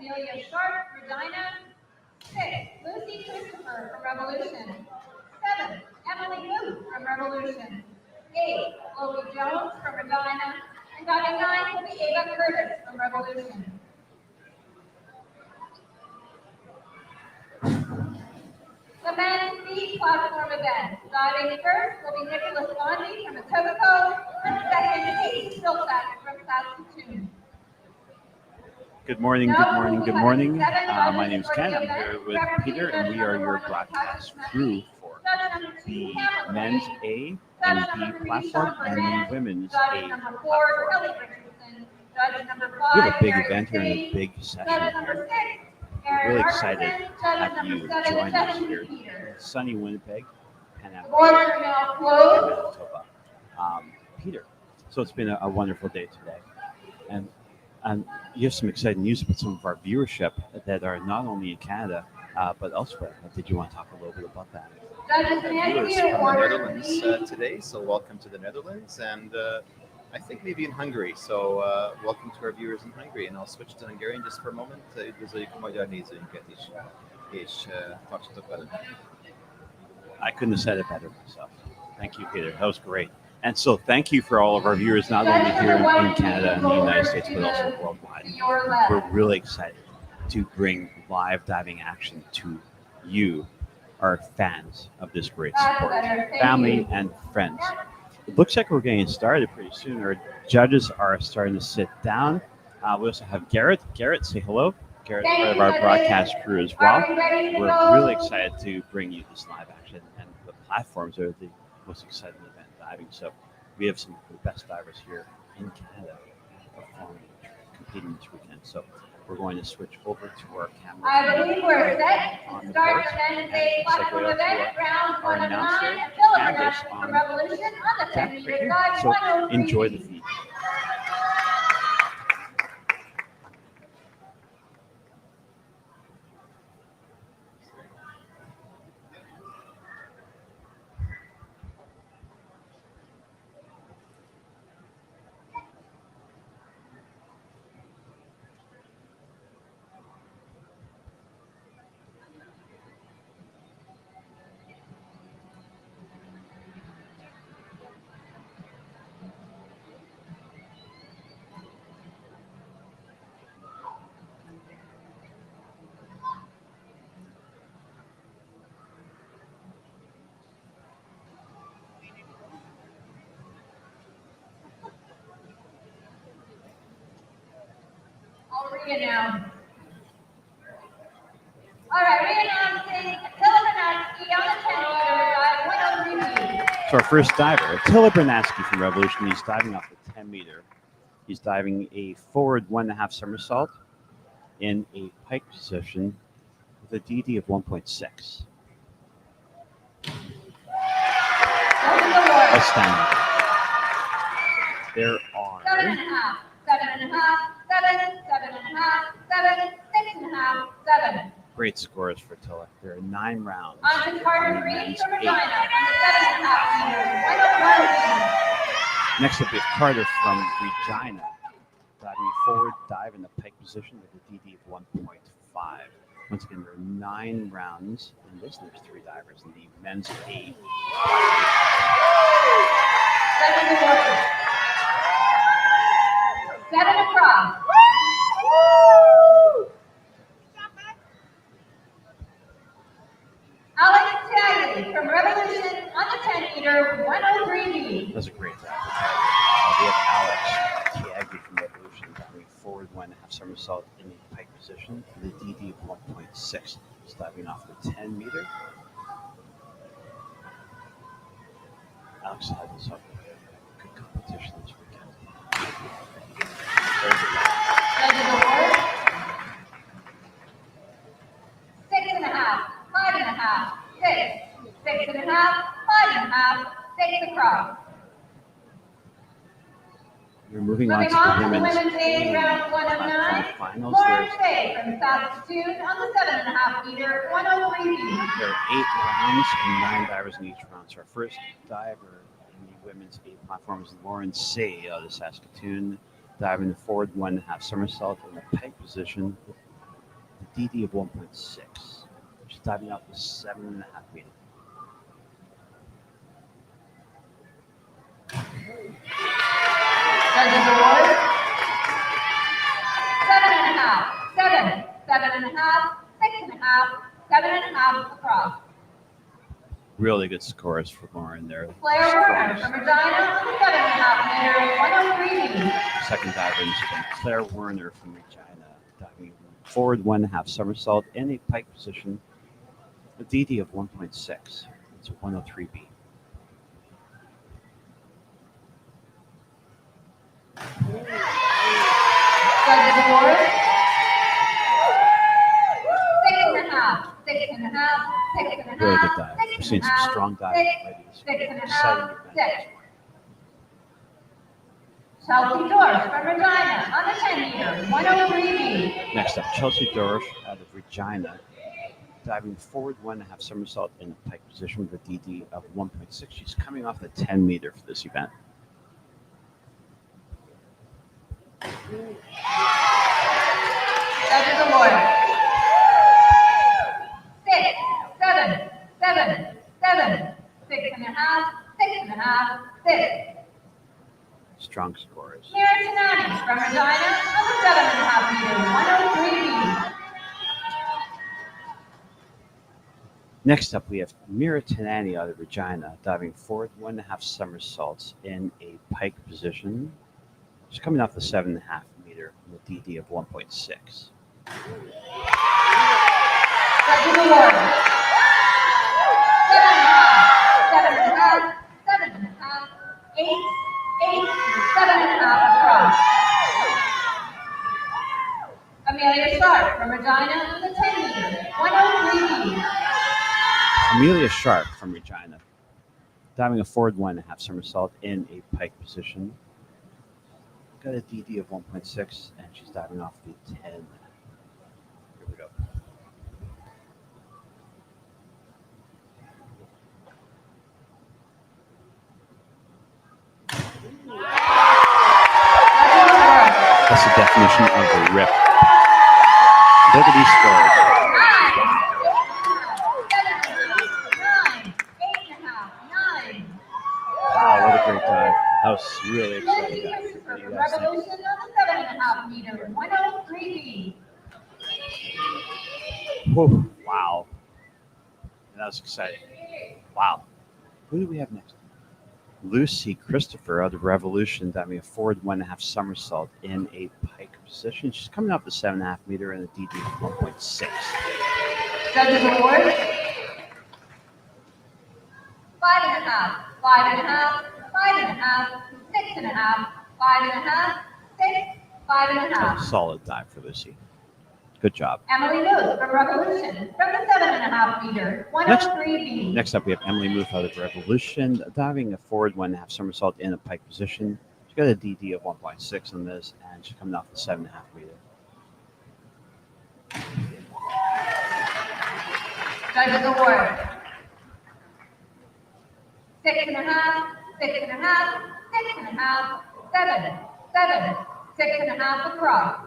Amelia Sharp, Regina. 6, Lucy Christopher from Revolution. 7, Emily Booth from Revolution. 8, Chloe Jones from Regina. And diving 9 will be Ava Curtis from Revolution. The men's B platform event. Diving first will be Nicholas Bondi from Etobicoke, and second, Pete Silsack from Saskatoon. Good morning, good morning, good morning. My name is Ken. I'm here with Peter, and we are your broadcast crew for the men's A and B platform and the women's A platform. We have a big event here and a big session here. We're really excited to have you join us here in sunny Winnipeg, Manitoba. Peter, so it's been a wonderful day today. And you have some exciting news about some of our viewership that are not only in Canada, but elsewhere. Did you want to talk a little bit about that? Viewers from the Netherlands today, so welcome to the Netherlands, and I think maybe in Hungary. So welcome to our viewers in Hungary, and I'll switch to Hungarian just for a moment. Üdvözöljük a magyar nézőinket is, és tartsatok velünk. I couldn't have said it better myself. Thank you, Peter. That was great. And so thank you for all of our viewers, not only here in Canada and the United States, but also worldwide. We're really excited to bring live diving action to you, our fans of this great sport, family and friends. It looks like we're getting started pretty soon. Our judges are starting to sit down. We also have Garrett. Garrett, say hello. Garrett's part of our broadcast crew as well. We're really excited to bring you this live action, and the platforms are the most exciting event diving. So we have some of the best divers here in Canada performing, competing this weekend. So we're going to switch over to our camera. I believe we're set to start the men's A platform event, round 1 of 9, and Philip from Revolution on the 10-meter dive. So enjoy the feed. I'll re-announce. All right, re-announcing Attila Bernatsky on the 10-meter dive, 103 feet. So our first diver, Attila Bernatsky from Revolution, he's diving off the 10-meter. He's diving a forward 1.5 somersault in a pike position with a DD of 1.6. Outstanding. There are 7.5, 7.5, 7, 7.5, 7, 6.5, 7. great scores for Attila. There are 9 rounds. On to Carter Green men's from A. Regina on the 7.5 meter, 101 feet. Next up is Carter from Regina, diving a forward dive in the pike position with a DD of 1.5. Once again, there are 9 rounds in this. There's 3 divers in the men's A. 7 forward. 7 across. Alex Tagley from Revolution on the 10-meter, 103 feet. That's a great dive. We have Alex Tiagli from Revolution diving forward 1.5 somersault in the pike position with a DD of 1.6. He's diving off the 10-meter. Alex had this up. Good competition this weekend. Judges award. 6.5, 5.5, 6, 6.5, 5.5, 6 across. We're moving on Moving to on the to the women's women's A, round 1 of 9. finals. Lauren There's Fay from Saskatoon on the 7.5 meter, 103 feet. There are 8 rounds and 9 divers in each round. So our first diver in the women's A platform is Lauren Say out of Saskatoon, diving the forward 1.5 somersault in the pike position DD of 1.6. She's diving off the 7.5 meter. Judges award 7.5, 7, 7.5, 6.5, 7.5 across. Really good scores for Lauren there. Claire Werner from Regina on the 7.5 meter, 103B. Second diver in sprint, Claire Werner from Regina, diving forward 1.5 somersault in a pike position, a DD of 1.6. It's a 103B. Judges award 6.5, 6.5, 6.5. Really good dive. We're seeing some strong diving ladies. 6.5, Exciting event. 6. Chelsea Dorsch from Regina on the 10 meter, 103B. Next up, Chelsea Dorsch out of Regina, diving forward 1.5 somersault in a pike position with a DD of 1.6. She's coming off the 10 meter for this event. Judges award 6, 7, 7, 7, 6.5, 6.5, 6. Strong scores. Mira Tanani from Regina on the 7.5 meter, 103B. Next up, we have Mira Tanani out of Regina, diving forward 1.5 somersaults in a pike position. She's coming off the 7.5 meter with a DD of 1.6. Judges award 7.5, 7.5, 8, 8, 7.5 across. Amelia Sharp from Regina on the 10 meter, 103B. Amelia Sharp from Regina, diving a forward 1.5 somersault in a pike position. Got a DD of 1.6, and she's diving off the 10. Here we go. That's the definition of a rip. Look at these scores. 9, 7.5, 9, 8.5, 9. Wow, what a great dive. That was really exciting. Lindsay Dive. Christopher What do from you guys think? Revolution on the 7.5 meter, 103B. Whoa, wow. That was exciting. Wow. Who do we have next? Lucy Christopher out of Revolution diving a forward 1.5 somersault in a pike position. She's coming off the 7.5 meter and a DD of 1.6. Judges award 5.5, 5.5, 5.5, 6.5, 5.5, 6, 5.5. Solid dive for Lucy. Good job. Emily Muth from Revolution from the 7.5 meter, 103B. Next up, we have Emily Muth out of Revolution diving a forward 1.5 somersault in a pike position. She's got a DD of 1.6 on this, and she's coming off the 7.5 meter. Judges award 6.5, 6.5, 6.5, 7, 7, 6.5 across.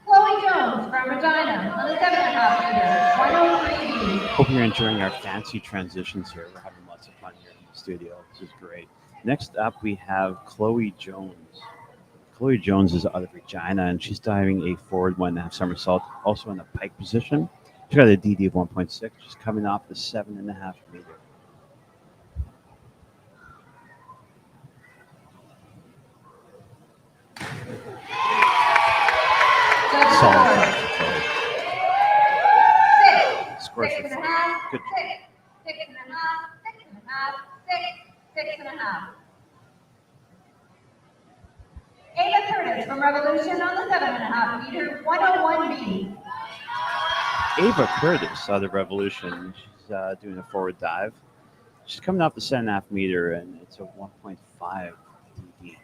Chloe Jones from Regina on the 7.5 meter, 103B. Hope you're enjoying our fancy transitions here. We're having lots of fun here in the studio. This is great. Next up, we have Chloe Jones. Chloe Jones is out of Regina, and she's diving a forward 1.5 somersault, also in a pike position. She's got a DD of 1.6. She's coming off the 7.5 meter. Solid dive for Chloe. 6, Scores for 6.5, good. 6, 6.5, 6.5, 6, 6.5. Ava Curtis from Revolution on the 7.5 meter, 101B. Ava Curtis out of Revolution. She's doing a forward dive. She's coming off the 7.5 meter, and it's a 1.5 DD.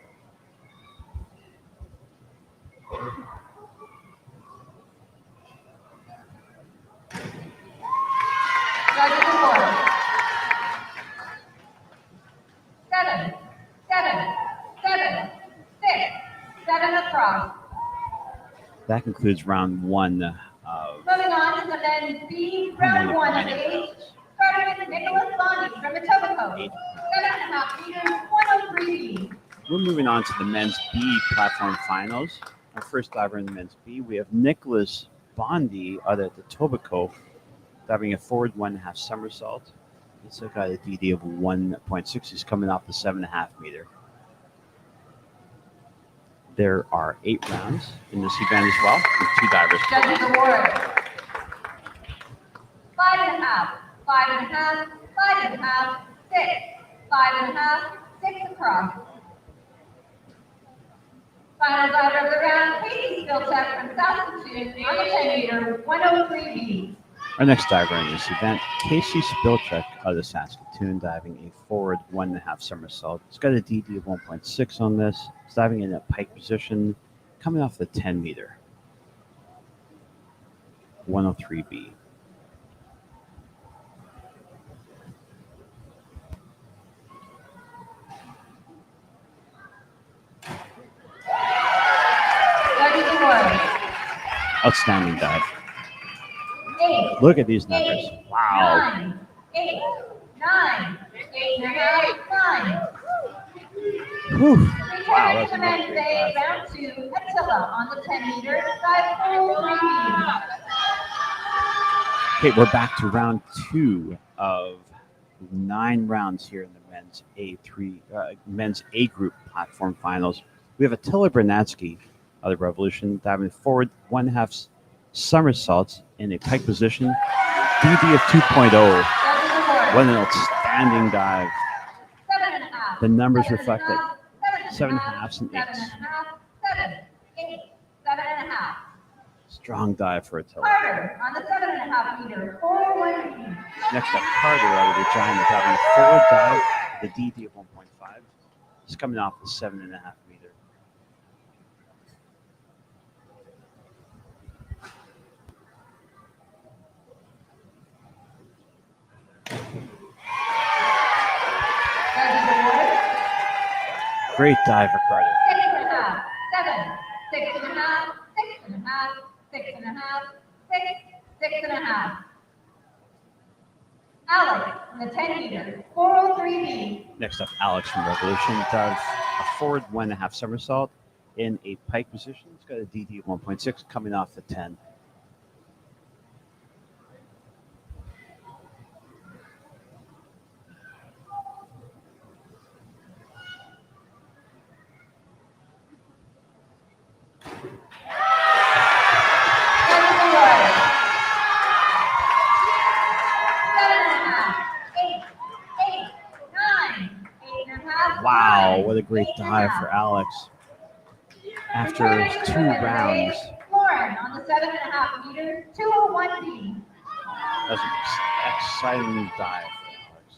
Judges award 7, 7, 7, 6, 7 across. That concludes round one of Moving on to the men's B, round one of eight. Starting with Nicholas Bondi from Etobicoke. 7.5 meters, 103B. We're moving on to the men's B platform finals. Our first diver in the men's B, we have Nicholas Bondi out at the Etobicoke, diving a forward 1.5 somersault. He's got a DD of 1.6. He's coming off the 7.5 meter. There are 8 rounds in this event as well, with 2 divers. Judges award. 5.5, 5.5, 5.5, 6, 5.5, 6 across. Final diver of the round, Casey Spilchuk from Saskatoon on the 10 meter, 103B. Our next diver in this event, Casey Spilchuk out of Saskatoon, diving a forward 1.5 somersault. He's got a DD of 1.6 on this. He's diving in a pike position, coming off the 10 meter, 103B. Judges award. Outstanding dive. 8, Look at these numbers. Wow. 9, 8, 9, 8.5, 9. Whew. Wow, Returning that's to a men's great A, dive. round 2, Attila on the 10 meter, dive 4.3B. Okay, we're back to round 2 of 9 rounds here in the men's A group platform finals. We have Attila Bernatsky of the Revolution diving forward 1.5 somersaults in a pike position, DD of 2.0. Judges award. What an outstanding dive. 7.5. The numbers 7.5, reflect it. 7.5, 7.5s and 8s. 7.5, 7, 8, 7.5. Strong dive for Attila. Carter on the 7.5 meter, 4.1B. Next up, Carter out of Regina diving a forward dive, the DD of 1.5. He's coming off the 7.5 meter. Judges award. Great dive for Carter. 6.5, 7, 6.5, 6.5, 6.5, 6, 6.5. Alex on the 10 meter, 403B. Next up, Alex from Revolution dives a forward 1.5 somersault in a pike position. He's got a DD of 1.6 coming off the 10. Judges award. 7.5, 8, 8, 9, 8.5. Wow, 9, what a great dive 8.5. for Alex. After Returning to 2 the men's rounds, A, Lauren on the 7.5 meter, 201B. that was an exciting dive for Alex.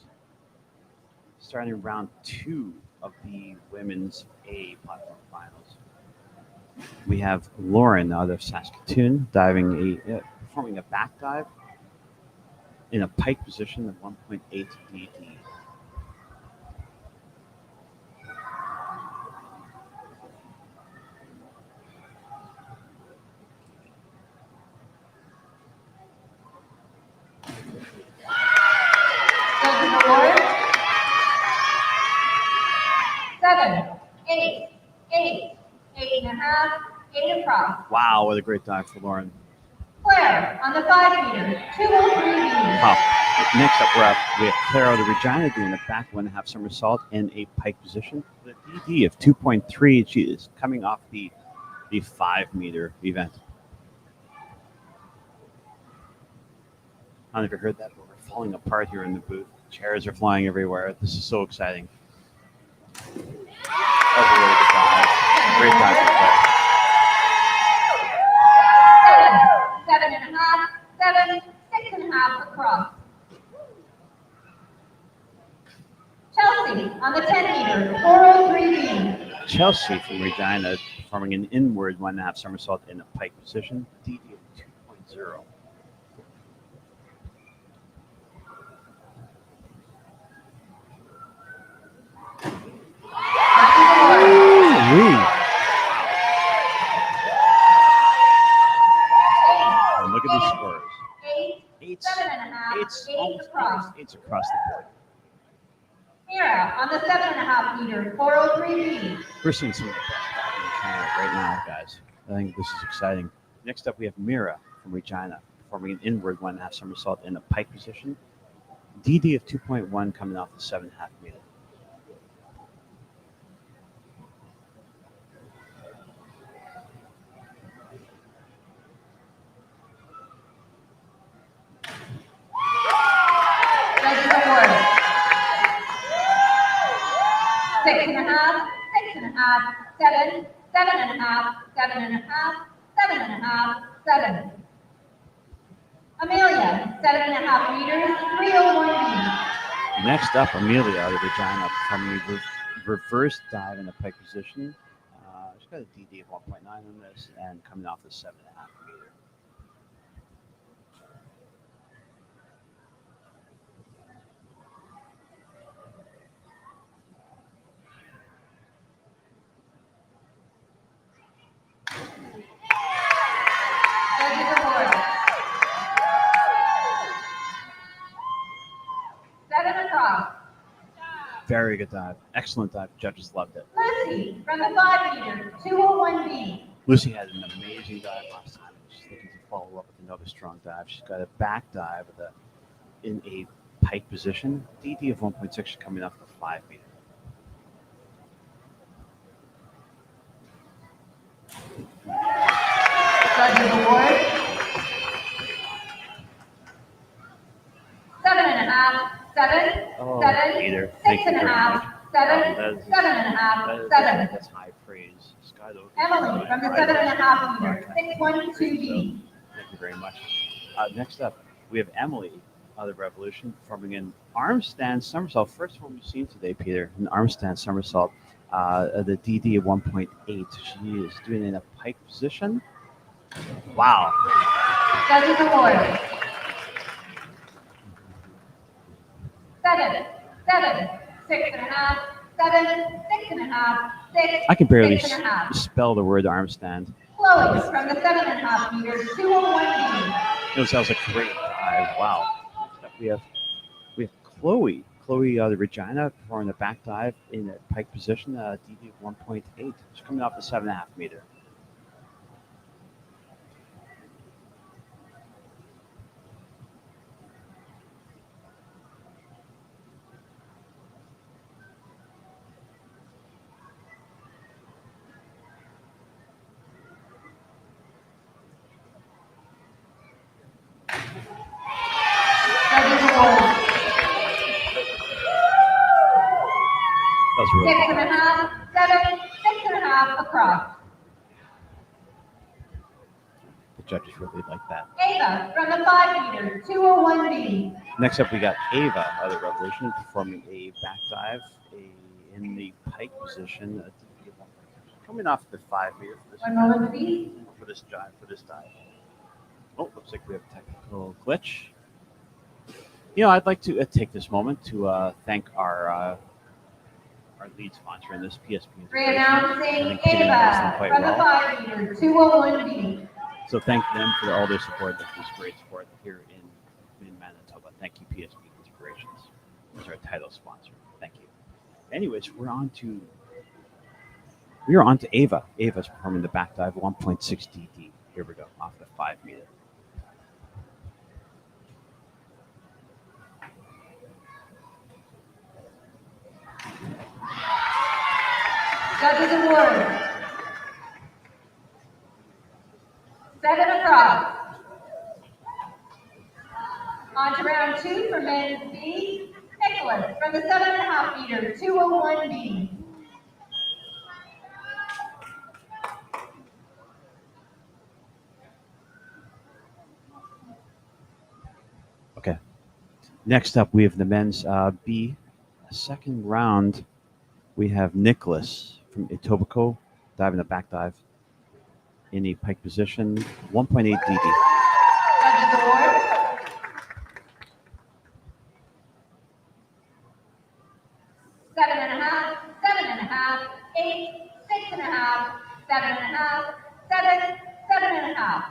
Starting round 2 of the women's A platform finals. We have Lauren out of Saskatoon performing a back dive in a pike position of 1.8 DD. Judges award. 7, 8, 8, 8.5, 8 across. Wow, what a great dive for Lauren. Claire on the 5 meter, 203B. Wow. Next up, we have Claire out of Regina doing a back 1.5 somersault in a pike position with a DD of 2.3. She is coming off the 5 meter event. I don't know if you heard that, but we're falling apart here in the booth. Chairs are flying everywhere. This is so exciting. That was a really good dive. Great dive for Claire. 7, 7.5, 7, 6.5 across. Chelsea on the 10 meter, 403B. Chelsea from Regina performing an inward 1.5 somersault in a pike position, DD of 2.0. Ooh. across. Eights across the board. Mira on the 7.5 meter, 403B. We're seeing some of the best diving in Canada right now, guys. I think this is exciting. Next up, we have Mira from Regina performing an inward 1.5 somersault in a pike position. DD of 2.1 coming off the 7.5 meter. Judges award. 6.5, 6.5, 7, 7.5, 7.5, 7.5, 7. Amelia, 7.5 meters, 301B. Next up, Amelia out of Regina performing a reverse dive in a pike position. She's got a DD of 1.9 on this and coming off the 7.5 meter. Judges award. 7 across. Very good dive. Excellent dive. Judges loved it. Lucy from the 5 meter, 201B. Lucy had an amazing dive last time. She's looking to follow up with another strong dive. She's got a back dive in a pike position. DD of 1.6 coming off the 5 meter. Judges award. 7.5, 7, Oh, 7, Peter, thank you very 6.5, much. 7, That is- 7.5, 7. That's high praise. Scott Oak. Emily from the 7.5 meter, 612B. Thank you very much. Next up, we have Emily of the Revolution performing an arm stand somersault. First one we've seen today, Peter, an arm stand somersault. The DD of 1.8. She is doing it in a pike position. Wow. Judges award. 7, 7, 6.5, 7, 6.5, 6. I can barely 6.5. spell the word arm stand. Chloe from the 7.5 meter, 201B. It sounds like a great dive. Wow. Next up, we have Chloe. Chloe the Regina performing a back dive in a pike position, DD of 1.8. She's coming off the 7.5 meter. Judges award. That was really 6.5, 7, 6.5 across. The judges really like that. Ava from the 5 meter, 201B. Next up, we got Ava of the Revolution performing a back dive in the pike position. Coming off the 5 meter for this 1 moment, please. for this dive. Oh, looks like we have a technical glitch. You know, I'd like to take this moment to thank our lead sponsor in this, PSP Integration. I Re-announcing think Peter knows them Ava quite from the well. 5 meter, 201B. So thank them for all their support. This great support here in Manitoba. Thank you, PSP Integrations. Who's our title sponsor. Thank you. Anyways, we are on to Ava. Ava's performing the back dive 1.6 DD. Here we go, off the 5 meter. Judges award. 7 across. On to round 2 for men's B. Nicholas from the 7.5 meter, 201B. Okay. Next up, we have the men's B. Second round, we have Nicholas from Etobicoke diving the back dive in the pike position, 1.8 DD. Judges award. 7.5, 7.5, 8, 6.5, 7.5, 7, 7.5.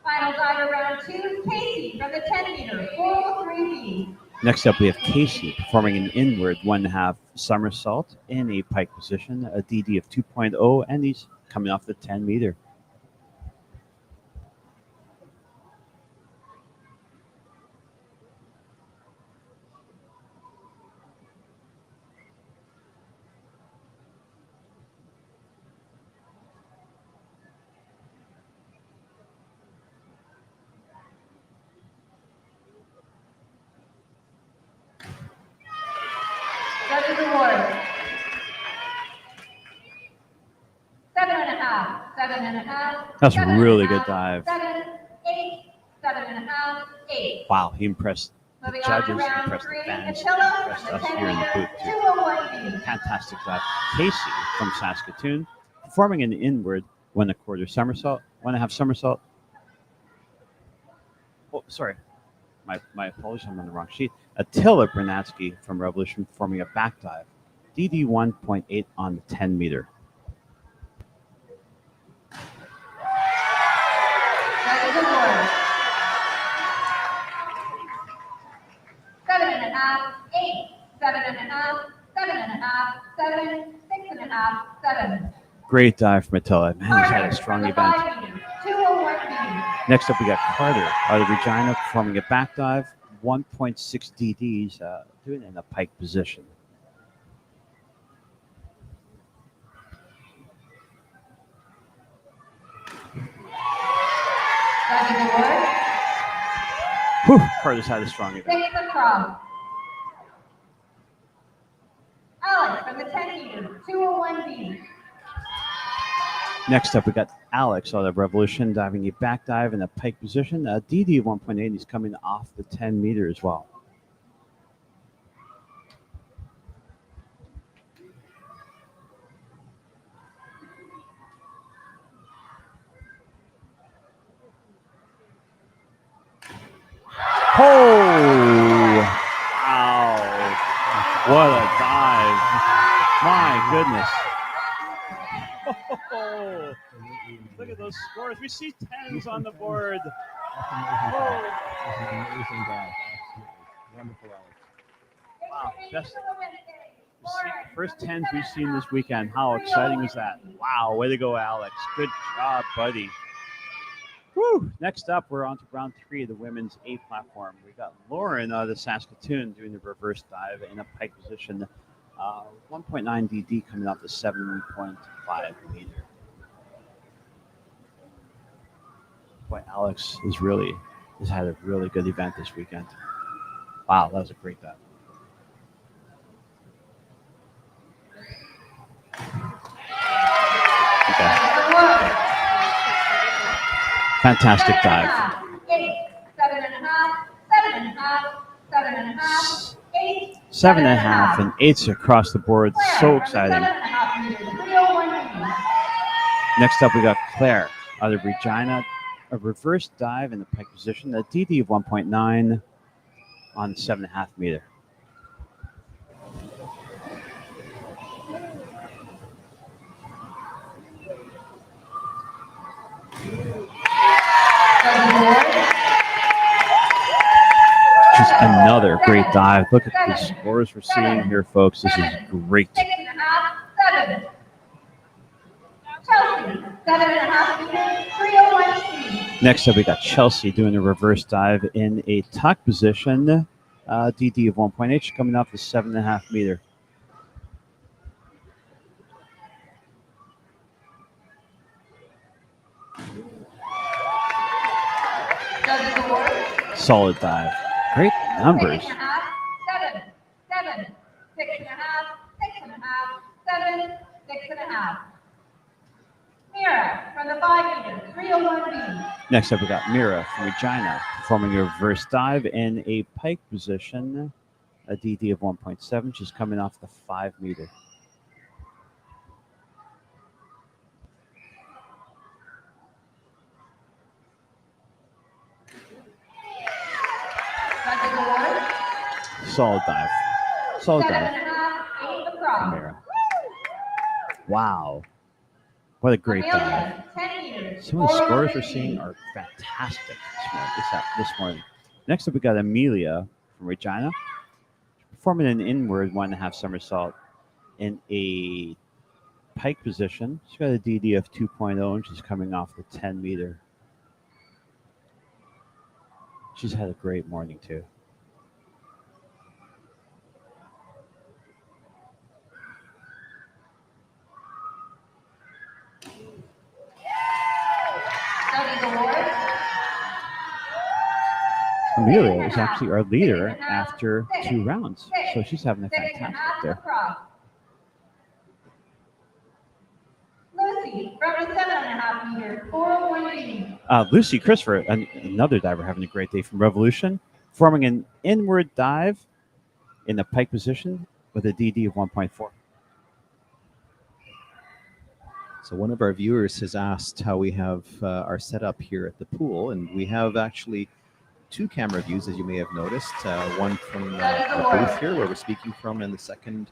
Final diver Headliner round 2, Casey from the 10-meter, 403B. Next up, we have Casey performing an inward 1.5 somersault in a pike position, a DD of 2.0, and he's coming off the 10-meter. Judges award. 7.5, 7.5. That's a really good dive. 7, 8, 7.5, 8. Wow, he impressed the Moving on to judges, round impressed the 3, fans, Attila impressed from us the here in the 10-meter, booth too. 201B. Fantastic dive. Casey from Saskatoon performing an inward 1.25 somersault, 1.5 somersault. Oh, sorry. My apologies, I'm on the wrong sheet. Attila Bernatsky from Revolution performing a back dive, DD 1.8 on the 10-meter. Judges award. 7.5, 8, 7.5, 7.5, 7, 6.5, 7. Great dive from Attila. Man, he's had a strong event. 201B. Next up, we got Carter out of Regina performing a back dive, 1.6 DDs, doing it in a pike position. Judges award. Whew, Carter's had a strong event. 6 across. Alex from the 10-meter, 201B. Next up, we got Alex out of Revolution diving a back dive in a pike position, a DD of 1.8. He's coming off the 10-meter as well. Oh, wow. What a dive. My goodness. Oh, look at those scores. We see 10s on the board. Oh. Wonderful, Alex. Wow. First 10s we've seen this weekend. How exciting was that? Wow. Way to go, Alex. Good job, buddy. Woo. Next up, we're on to round 3 of the women's A platform. We got Lauren out of Saskatoon doing the reverse dive in a pike position. 1.9 DD coming off the 7.5 meter. Boy, Alex has had a really good event this weekend. Wow, that was a great dive. Okay. Fantastic dive. 8, 7.5, 7.5, 7.5, 8. 7.5 and 8s across the board. So exciting. Next up, we got Claire out of Regina. A reverse dive in the pike position. A DD of 1.9 on the 7.5 meter. Just another great dive. Look at the scores we're seeing here, folks. This is great. 6.5, 7. Chelsea, 7.5 meters, 301C. Next up, we got Chelsea doing a reverse dive in a tuck position. DD of 1.8. She's coming off the 7.5 meter. Judges award. Solid dive. Great numbers. 6.5, 7, 7, 6.5, 6.5, 7, 6.5. Mira from the 5 meter, 301B. Next up, we got Mira from Regina performing a reverse dive in a pike position. A DD of 1.7. She's coming off the 5 meter. Judges award. Solid dive. Solid dive 7.5, 8 from across. Mira. Wow. What a great dive. Amelia, 10 meters, Some of the scores we're seeing are fantastic this morning. Next up, we got Amelia from Regina, performing an inward 1.5 somersault in a pike position. She's got a DD of 2.0, and she's coming off the 10-meter. She's had a great morning, too. Amelia is actually our leader after 2 rounds, so she's having a fantastic day. Lucy, from the 7.5 meter, 401 Lucy Christopher, another diver, having a great day from Revolution, forming an inward dive in the pike position with a DD of 1.4. So one of our viewers has asked how we have our setup here at the pool, and we have actually 2 camera views, as you may have noticed. One from our booth here, where we're speaking from, and the second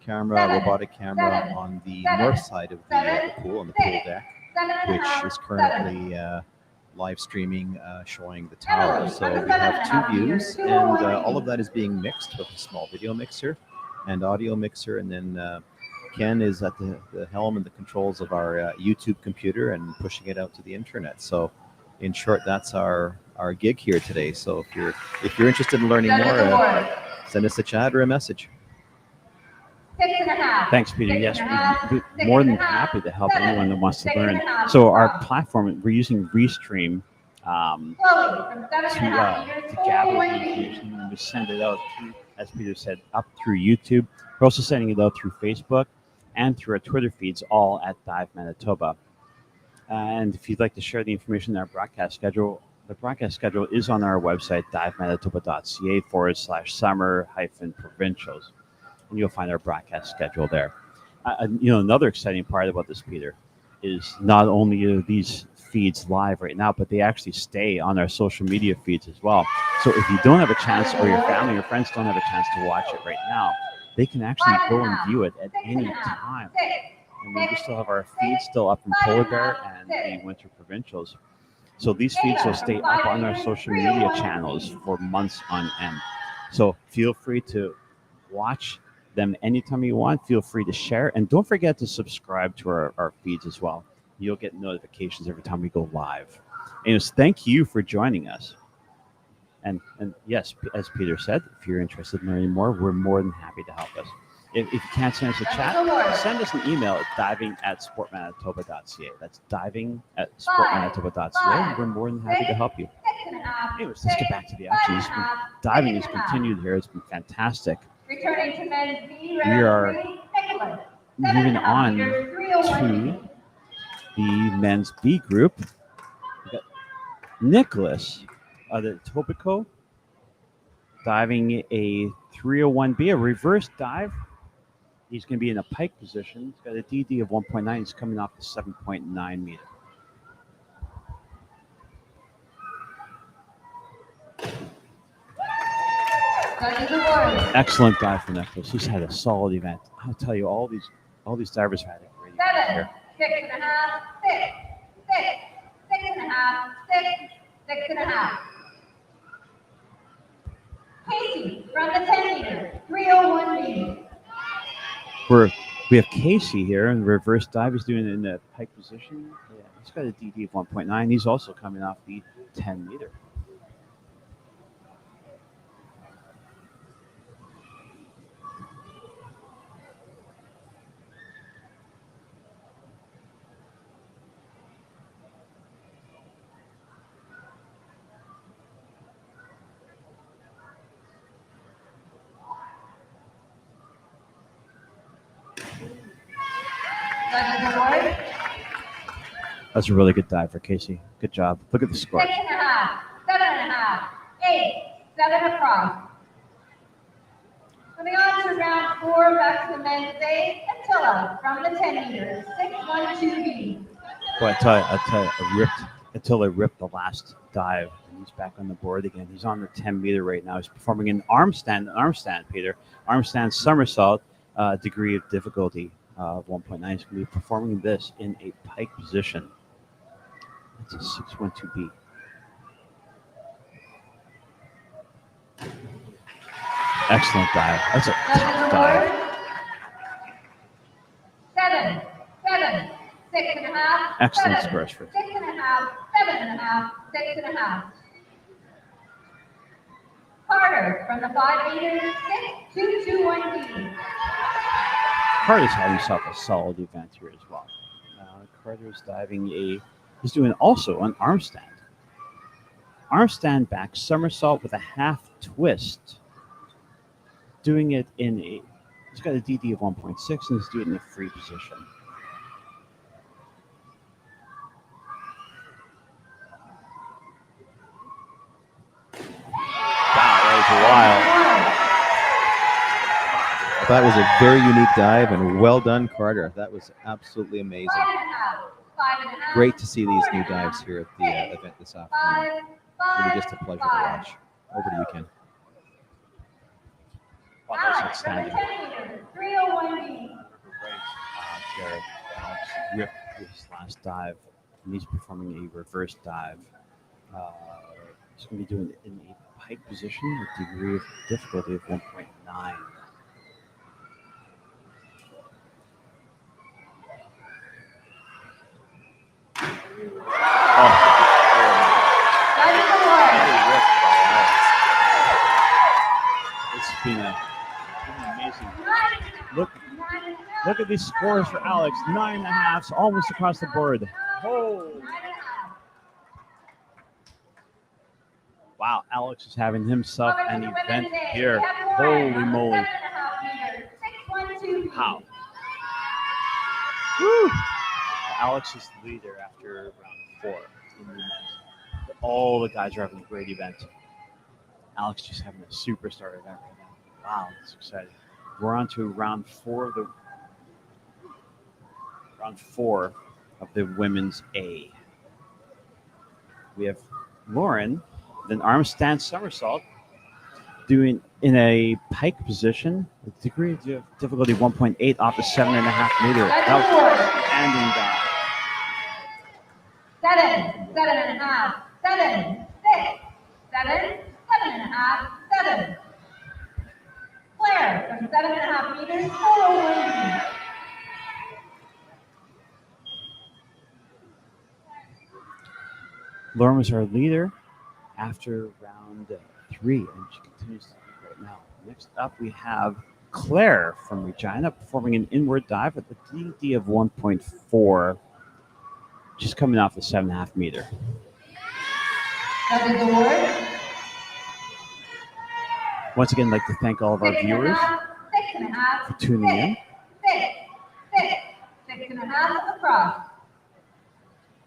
camera, robotic camera, on the north side of the pool, on the pool deck, which is currently live streaming, showing the tower. So we have 2 views, and all of that is being mixed with a small video mixer and audio mixer, and then Ken is at the helm and the controls of our YouTube computer and pushing it out to the internet. So in short, that's our gig here today. So if you're interested in learning more, send us a chat or a message. 6.5. Thanks, Peter. Yes, we're more than happy to help anyone that wants to learn. So our platform, we're using Restream to gather the information, and we send it out through, as Peter said, up through YouTube. We're also sending it out through Facebook and through our Twitter feeds, all at Dive Manitoba. And if you'd like to share the information in our broadcast schedule, the broadcast schedule is on our website, divemanitoba.ca/summer-provincials. And you'll find our broadcast schedule there. Another exciting part about this, Peter, is not only are these feeds live right now, but they actually stay on our social media feeds as well. So if you don't have a chance, or your family or friends don't have a chance to watch it right now, they can actually go and view it at any time. And we still have our feeds still up in Polar Bear and the Winter Provincials. So these feeds will stay up on our social media channels for months on end. So feel free to watch them anytime you want. Feel free to share. And don't forget to subscribe to our feeds as well. You'll get notifications every time we go live. Anyways, thank you for joining us. And yes, as Peter said, if you're interested in learning more, we're more than happy to help us. If you can't send us a chat, send us an email at diving@sportmanitoba.ca. That's diving@sportmanitoba.ca. We're more than happy to help you. Anyways, let's get back to the action. Diving has continued here. It's been fantastic. Returning to men's B, We are Nicholas. moving on to the men's B group. We got Nicholas of the Etobicoke diving a 301B, a reverse dive. He's going to be in a pike position. He's got a DD of 1.9. He's coming off the 7.9 meter. Excellent dive for Nicholas. He's had a solid event. I'll tell you, all these divers have had a great event here. 6.5, 6.5. Casey from the 10 meter, 301B. We have Casey here in the reverse dive. He's doing it in the pike position. Yeah, he's got a DD of 1.9. He's also coming off the 10 meter. That's a really good dive for Casey. Good job. Look at the score. 6.5, 7.5, 8, 7 across. Moving on to round 4, back to the men's base. Attila from the 10 meter, 612B. Boy, I tell you, Attila ripped the last dive, and he's back on the board again. He's on the 10 meter right now. He's performing an arm stand, Peter. Arm stand somersault, degree of difficulty of 1.9. He's going to be performing this in a pike position. 612B. Excellent dive. That's a tough dive. 7, 7, 6.5. Excellent 7, scores for 6.5, 7.5, 6.5. Carter from the 5 meters, 6.221B. Carter's having himself a solid event here as well. Carter's diving he's doing also an arm stand. Arm stand back somersault with a half twist. Doing it he's got a DD of 1.6 and he's doing it in a free position. Wow, that was wild. That was a very unique dive and well done, Carter. That was absolutely amazing. 5.5. Great to see these new dives here at the event this afternoon. Really just a pleasure to watch. Over to you, Ken. Wow, that's Alex from the outstanding. 10 meters, 301B. Alex ripped his last dive, and he's performing a reverse dive. He's going to be doing it in a pike position with a degree of difficulty of 1.9. It's been amazing. Look at these scores for Alex. 9.5, almost across the board. Oh. Wow, Alex is having himself an event here. Holy moly. How? Woo. Alex is the leader after round 4 in the event. All the guys are having a great event. Alex just having a superstar event right now. Wow, that's exciting. We're on to round 4 of the women's A. We have Lauren, then arm stand somersault, doing in a pike position with degree of difficulty 1.8 off the 7.5 meter. That was standing dive. 7, 7.5, 7, 6, 7, 7.5, 7. Claire from 7.5 meters, 401B. Lauren was our leader after round 3, and she continues to lead right now. Next up, we have Claire from Regina performing an inward dive at the DD of 1.4. She's coming off the 7.5 meter. Judges award. Once again, I'd like to thank all of our viewers 6.5, for tuning in. 6.5 across.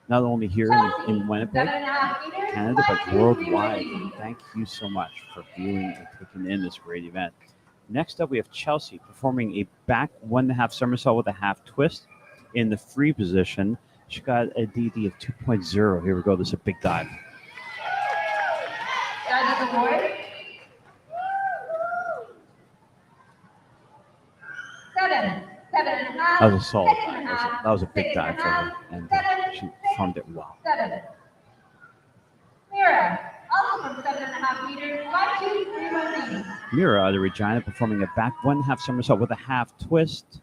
Not only here in Winnipeg, Canada, but worldwide. Thank you so much for viewing and taking in this great event. Next up, we have Chelsea performing a back 1.5 somersault with a half twist in the free position. She got a DD of 2.0. Here we go. This is a big dive. Judges award. 7, 7.5. That was a solid dive. That was a big dive for her, and she performed it well. 7. Mira, also from 7.5 meters, 5.231B. Mira out of Regina performing a back 1.5 somersault with a half twist.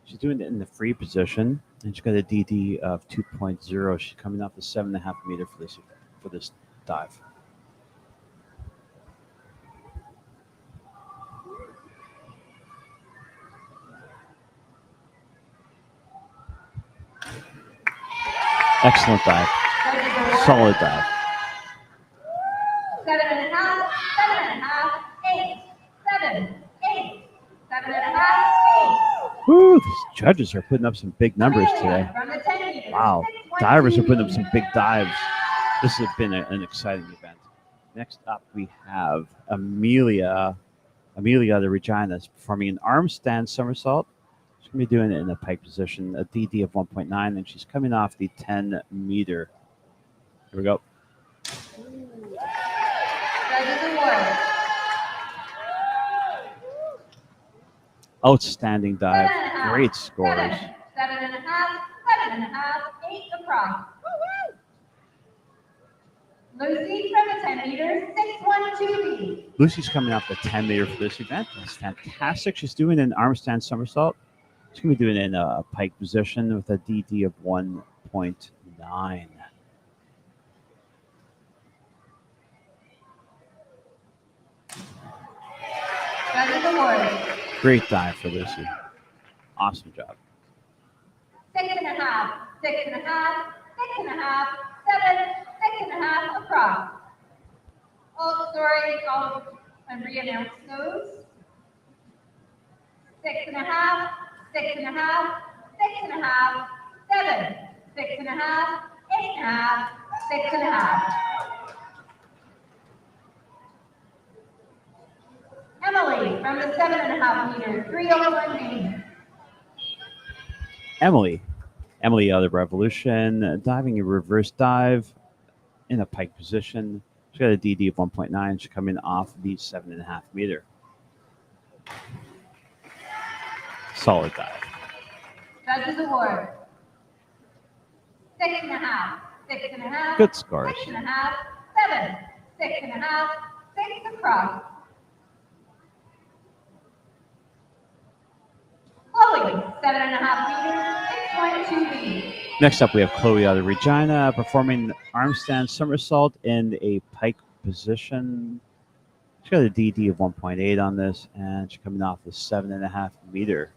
She's doing it in the free position, and she's got a DD of 2.0. She's coming off the 7.5 meter for this dive. Excellent dive. Solid dive. 7.5, 7.5, 8, 7, 8, 7.5, 8. Woo, these judges are putting up some big numbers today. From the 10 meters, Wow, 6.1. divers are putting up some big dives. This has been an exciting event. Next up, we have Amelia. Amelia the Regina is performing an arm stand somersault. She's going to be doing it in a pike position, a DD of 1.9, and she's coming off the 10 meter. Here we go. Judges award. Outstanding dive. 7.5, Great scores. 7.5, 7.5, 8 across. Lucy from the 10 meters, 612B. Lucy's coming off the 10-meter for this event. That's fantastic. She's doing an arm stand somersault. She's going to be doing it in a pike position with a DD of 1.9. Judges award. Great dive for Lucy. Awesome job. 6.5, 6.5, 6.5, 7, 6.5 across. Oh, sorry, I'll re-announce those. 6.5, 6.5, 6.5, 7, 6.5, 8.5, 6.5. Emily from the 7.5 meters, 301B. Emily out of Revolution, diving a reverse dive in a pike position. She's got a DD of 1.9. She's coming off the 7.5 meter. Solid dive. Judges award. 6.5, 6.5. Good scores. 6.5, 7, 6.5, 6 across. Chloe, 7.5 meters, 6.2B. Next up, we have Chloe out of Regina performing arm stand somersault in a pike position. She's got a DD of 1.8 on this, and she's coming off the 7.5 meter.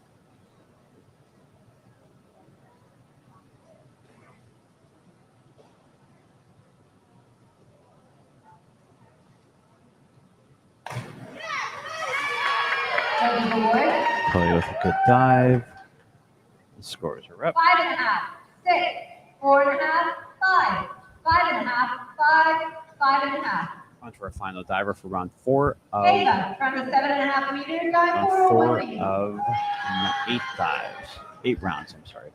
Judges award. Chloe with a good dive. The scores are up. 5.5, 6, 4.5, 5, 5.5, 5, 5.5. On to our final diver for round 4 of Ava from the 7.5 meters, dive round 4 401B. of 8 dives. 8 rounds, I'm sorry.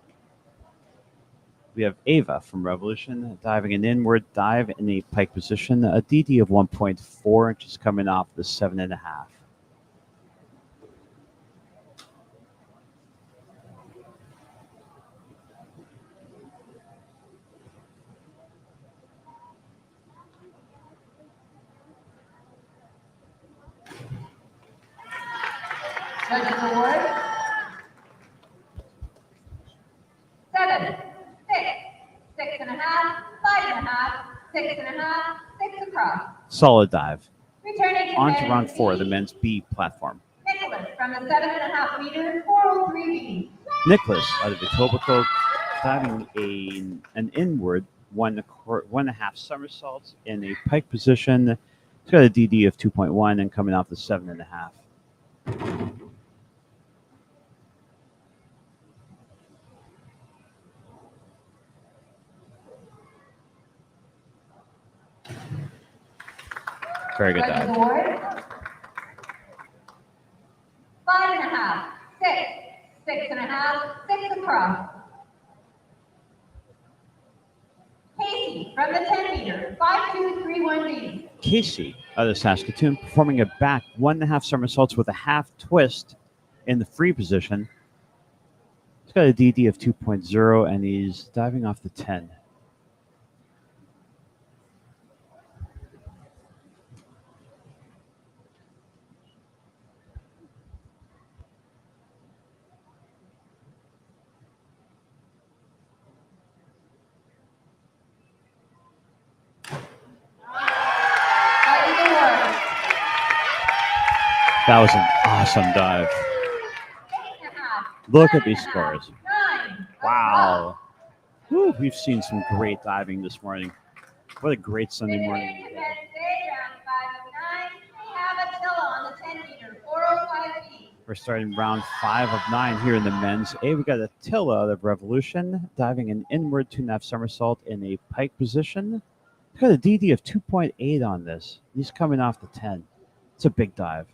We have Ava from Revolution diving an inward dive in a pike position, a DD of 1.4 inches coming off the 7.5. Judges award. 7, 6, 6.5, 5.5, 6.5, 6 across. Solid dive. Returning to On to men's round 4, the B. men's B platform. Nicholas from the 7.5 meters, 403B. Nicholas out of Etobicoke diving an inward 1.5 somersaults in a pike position. He's got a DD of 2.1 and coming off the 7.5. Very good Judges dive. award. 5.5, 6, 6.5, 6 across. Casey from the 10 meter, 5231B. Casey out of Saskatoon performing a back 1.5 somersaults with a half twist in the free position. He's got a DD of 2.0 and he's diving off the 10. Judges award. That was an awesome dive. 6.5, Look at these 7.5, scores. 9. Wow. Woo, we've seen some great diving this morning. What a great Sunday morning. Returning to men's A, round 5 of 9. We have Attila on the 10 meter, 405B. We're starting round 5 of 9 here in the men's A. We got Attila out of Revolution diving an inward 2.5 somersault in a pike position. He's got a DD of 2.8 on this. He's coming off the 10. It's a big dive.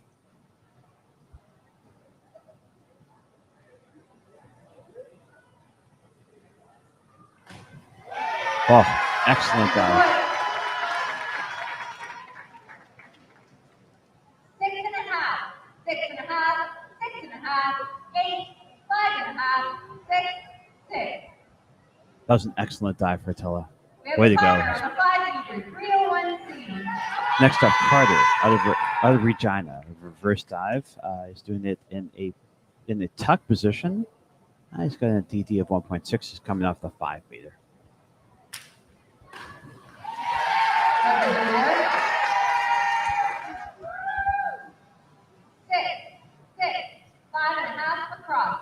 Oh, excellent dive. 6.5, 6.5, 6.5, 8, 5.5, 6, 6. That was an excellent dive for Attila. We have Way a to go. climber on the 5 meter, 301C. Next up, Carter out of Regina, reverse dive. He's doing it in a tuck position. He's got a DD of 1.6. He's coming off the 5 meter. Six, 5.5 across.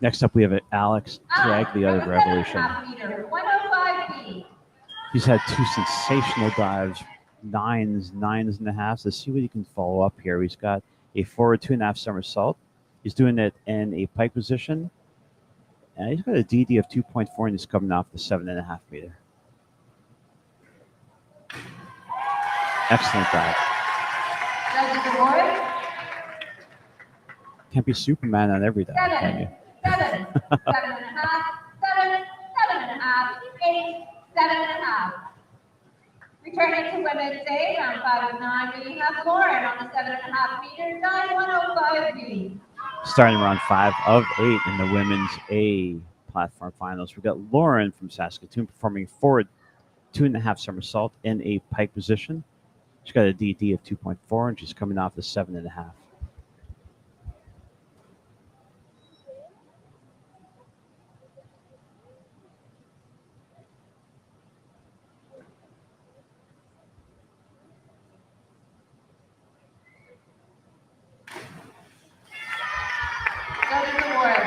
Next up, we have Alex Tiagli out of Revolution. 105B. He's had 2 sensational dives, nines and a halves. Let's see what he can follow up here. He's got a forward 2.5 somersault. He's doing it in a pike position. And he's got a DD of 2.4, and he's coming off the 7.5 meter. Excellent dive. Judges award. Can't be Superman on every dive, can you? 7, 7.5, 7, 7.5, 8, 7.5. Returning to women's A, round 5 of 9, we have Lauren on the 7.5 meter, 9.105B. Starting round 5 of 8 in the women's A platform finals, we've got Lauren from Saskatoon performing forward 2.5 somersault in a pike position. She's got a DD of 2.4, and she's coming off the 7.5. Judges award.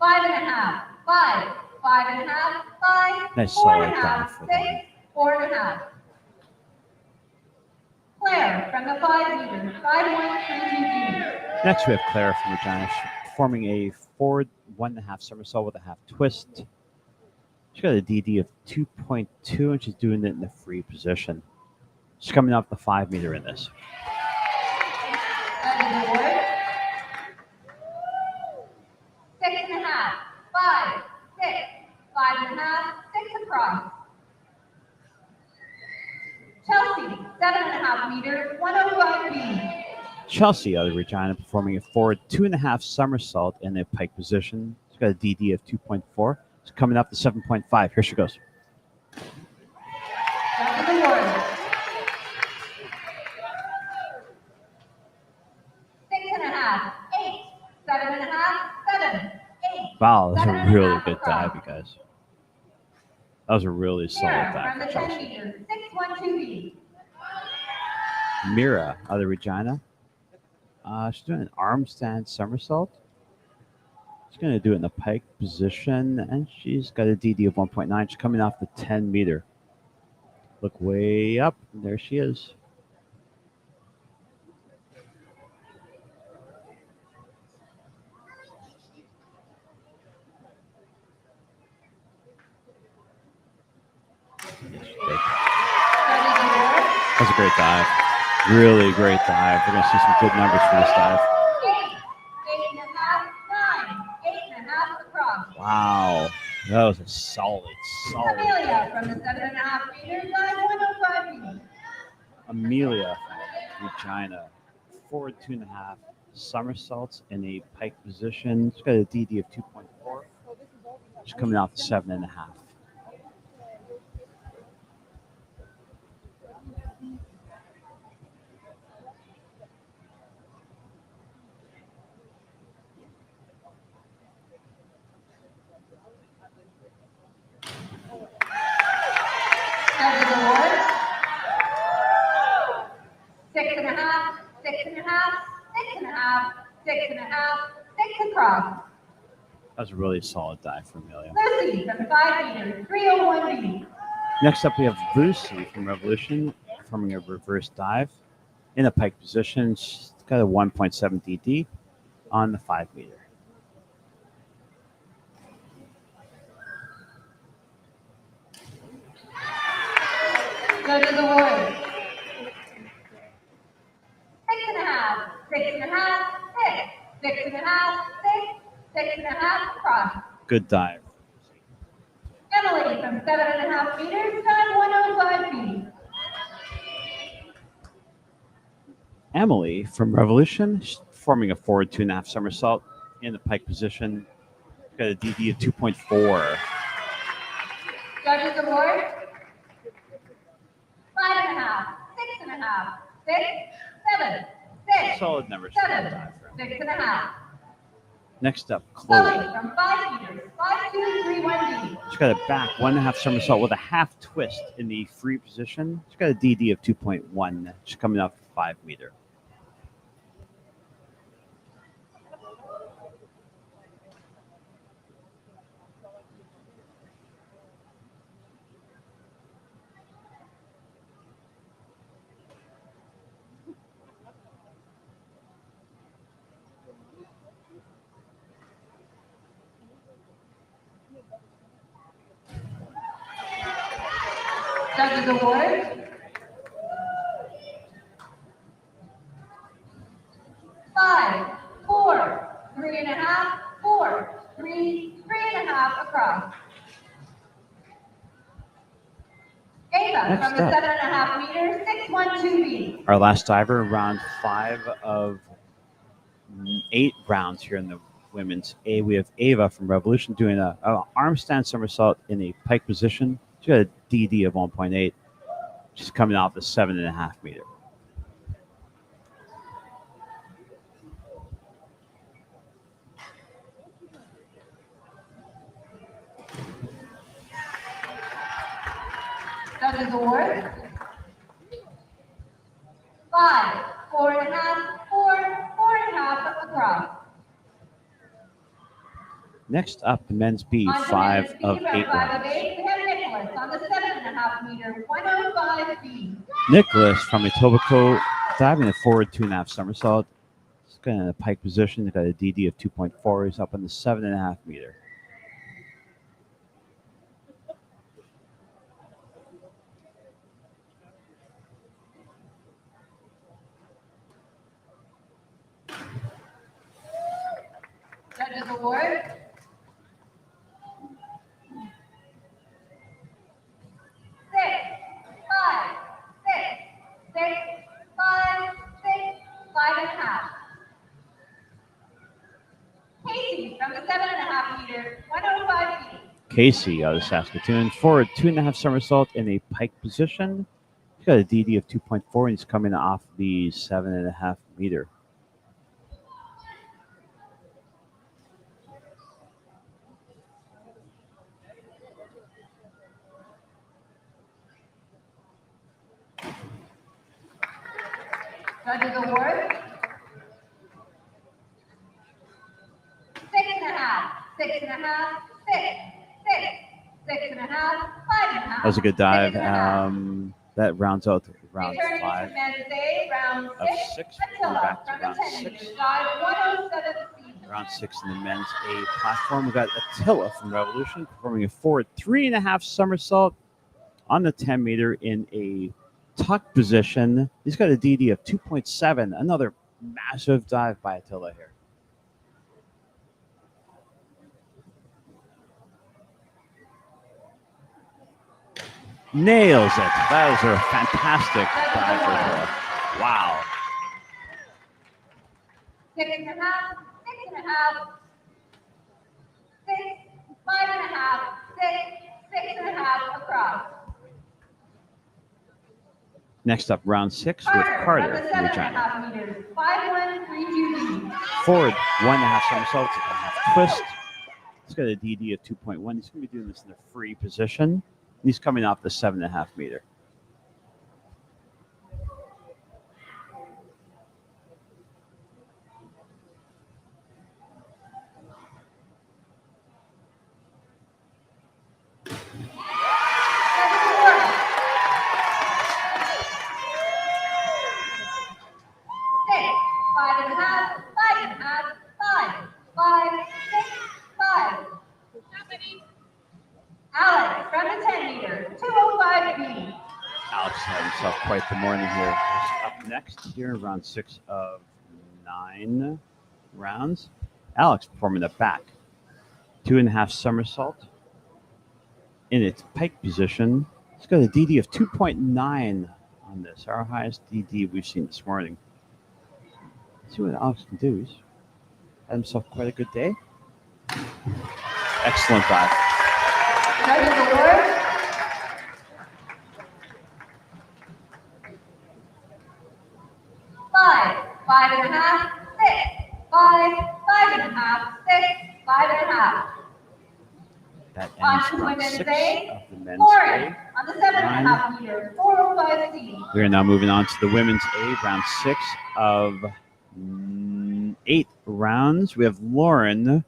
5.5, 5, 5.5, 5, Nice 4.5, solid dive for 6, them. 4.5. Claire from the 5 meter, 5.132B. Next, we have Clara from Regina. She's performing a forward 1.5 somersault with a half twist. She's got a DD of 2.2, and she's doing it in the free position. She's coming off the 5 meter in this. Judges award. 6.5, 5, 6, 5.5, 6 across. Chelsea, 7.5 meter, 105B. Chelsea out of Regina performing a forward 2.5 somersault in a pike position. She's got a DD of 2.4. She's coming up to 7.5. Here she goes. Judges award. 6.5, 8, 7.5, 7, 8. Wow, that's a 7.5 really good across. dive, you guys. That was a really solid Sarah dive from for the 10 Chelsea. meter, 612B. Mira out of Regina. She's doing an arm stand somersault. She's going to do it in the pike position, and she's got a DD of 1.9. She's coming off the 10 meter. Look way up, and there she is. Yes, she did. Judges award. That's a great dive. Really great dive. We're going to see some good numbers for this dive. 8, 8.5, 9, 8.5 across. Wow. That was a solid. Amelia from the 7.5 meter, 9.105B. Amelia from Regina. Forward 2.5 somersaults in a pike position. She's got a DD of 2.4. She's coming off the 7.5. Judges award. 6.5, 6.5, 6.5, 6.5, 6 across. That was a really solid dive for Amelia. Lucy from 5 meter, 301B. Next up, we have Lucy from Revolution performing a reverse dive in a pike position. She's got a 1.7 DD on the 5 meter. Judges award. 6.5, 6.5, 6, 6.5, 6, 6.5 across. Good dive. Emily from 7.5 meters, 9.105B. Emily from Revolution, she's performing a forward 2.5 somersault in the pike position. got a DD of 2.4. Judges award 5.5, 6.5, 6, 7, 6, Solid numbers. 7, 6.5. Next up, Chloe Chloe. from 5 meters, 5, 2, 3, 1 D. She's got a back 1.5 somersault with a half twist in the free position. She's got a DD of 2.1. She's coming off the 5 meter. Judges award 5, 4, 3.5, 4, 3, 3.5 across. Ava Next from the up. 7.5 meters, 612 B. Our last diver, round 5 of 8 rounds here in the women's A. We have Ava from Revolution doing a arm stand somersault in a pike position. She got a DD of 1.8. She's coming off the 7.5 meter. Judges award 5, 4.5, 4, 4.5 across. Next up, the men's B, On to 5 men's of B, 8 5 of rounds. 8, we have Nicholas on the 7.5 meter, 105 B. Nicholas from Etobicoke diving a forward 2.5 somersault. He's got in a pike position. He's got a DD of 2.4. He's up on the 7.5 meter. Judges award 6, 5, 6, 6, 5, 6, 5.5. Casey from the 7.5 meter, 105 B. Casey out of Saskatoon. Forward 2.5 somersault in a pike position. He's got a DD of 2.4 and he's coming off the 7.5 meter. Judges award 6.5, 6.5, 6, 6, 6.5, 5.5. That was a good dive. 6.5. That rounds out round Returning 5 to men's A, round of 6, 6. Going Attila back to from the round 10 6. meters, dive 107 C. Round 6 in the men's A platform. We got Attila from Revolution performing a forward 3.5 somersault on the 10 meter in a tuck position. He's got a DD of 2.7. Another massive dive by Attila here. Nails it. That was a fantastic dive for Attila. Wow. 6.5, 6.5, 6, 5.5, 6, 6.5 across. Next up, round 6 with Carter Carter from the from Regina. 7.5 meters, 5132 B. Forward 1.5 somersaults, a half twist. He's got a DD of 2.1. He's going to be doing this in a free position. He's coming off the 7.5 meter. Alex from the 10 meter, 205 B. Alex had himself quite the morning here. Up next here, round 6 of 9 rounds. Alex performing the back 2.5 somersault in its pike position. It's got a DD of 2.9 on this, our highest DD we've seen this morning. Let's see what Alex can do. He's had himself quite a good day. Excellent dive. Judges award. Five, 5.5, 6, 5, 5.5, 6, 5.5. That On ends to round women's 6 A, of the men's Lauren A. on the 7.5 meter, 405 C. We are now moving on to the women's A, round 6 of 8 rounds. We have Lauren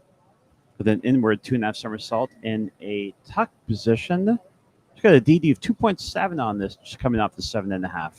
with an inward 2.5 somersault in a tuck position. She's got a DD of 2.7 on this, just coming off the 7.5.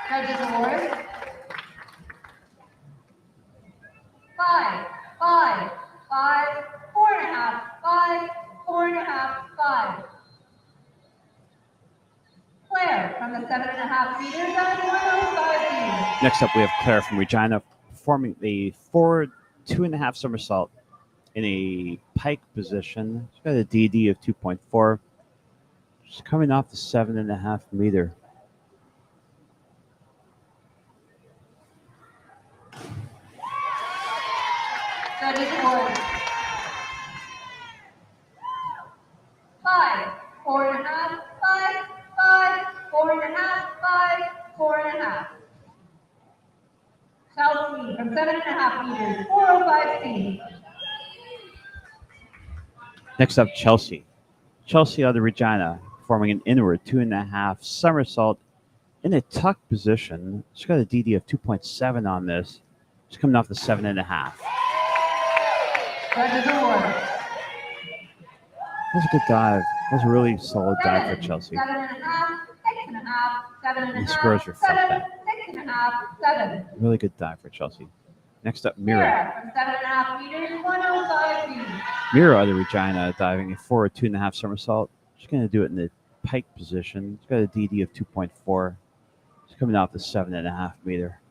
Judges award. 5, 5, 5, 4.5, 5, 4.5, 5. Claire from the 7.5 meters on 105 feet. Next up, we have Claire from Regina performing the forward 2.5 somersault in a pike position. She's got a DD of 2.4. She's coming off the 7.5 meter. Judges award. 5, 4.5, 5, 5, 4.5, 5, 4.5. Chelsea from 7.5 meters, 405 C. Next up, Chelsea. Chelsea out of Regina performing an inward 2.5 somersault in a tuck position. She's got a DD of 2.7 on this. She's coming off the 7.5. Judges award. That was a good dive. That was a really solid dive for Chelsea. 7.5, 6.5, 7.5, The scores reflect 7, that. 6.5, 7. Really good dive for Chelsea. Next up, Mira. Mira from 7.5 meters, 105 feet. Mira out of Regina diving a forward 2.5 somersault. She's going to do it in the pike position. She's got a DD of 2.4. She's coming off the 7.5 meter.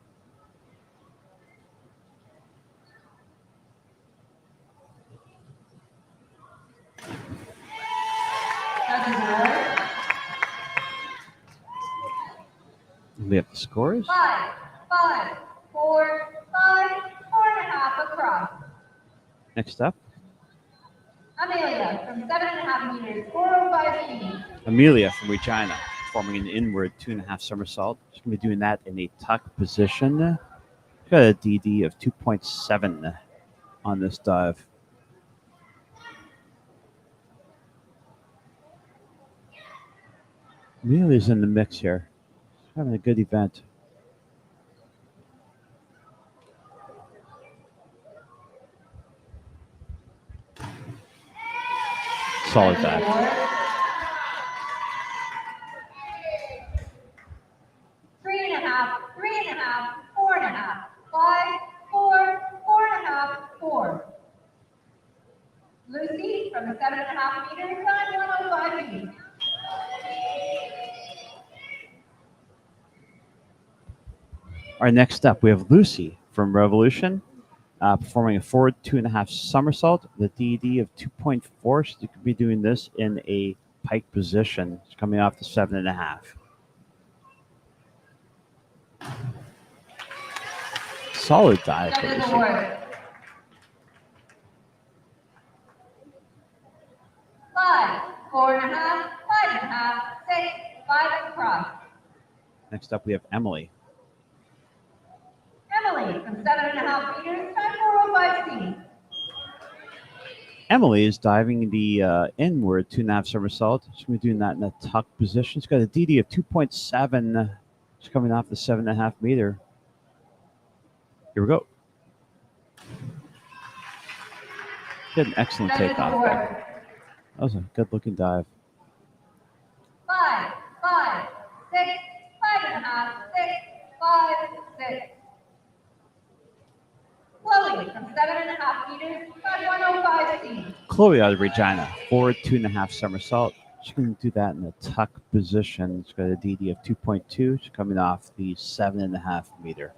Judges award. We have the scores. 5, 5, 4, 5, 4.5 across. Next up, Amelia from 7.5 meters, 405 feet. Amelia from Regina performing an inward 2.5 somersault. She's going to be doing that in a tuck position. She's got a DD of 2.7 on this dive. Amelia's in the mix here. She's having a good event. Solid dive. 3.5, 3.5, 4.5, 5, 4, 4.5, 4. Lucy from the 7.5 meters on 105 feet. All right, next up, we have Lucy from Revolution performing a forward 2.5 somersault, the DD of 2.4. So you could be doing this in a pike position. It's coming off the 7.5. Solid dive for Judges Lucy. award. 5, 4.5, 5.5, 6, 5 across. Next up, we have Emily. Emily from 7.5 meters, time 405 feet. Emily is diving the inward 2.5 somersault. She's going to be doing that in a tuck position. She's got a DD of 2.7. She's coming off the 7.5 meter. Here we go. She had an excellent Judges takeoff award. there. That was a good looking dive. 5, 5, 6, 5.5, 6, 5, 6. Chloe from 7.5 meters, time 105 feet. Chloe out of Regina, forward 2.5 somersault. She's going to do that in a tuck position. She's got a DD of 2.2. She's coming off the 7.5 meter.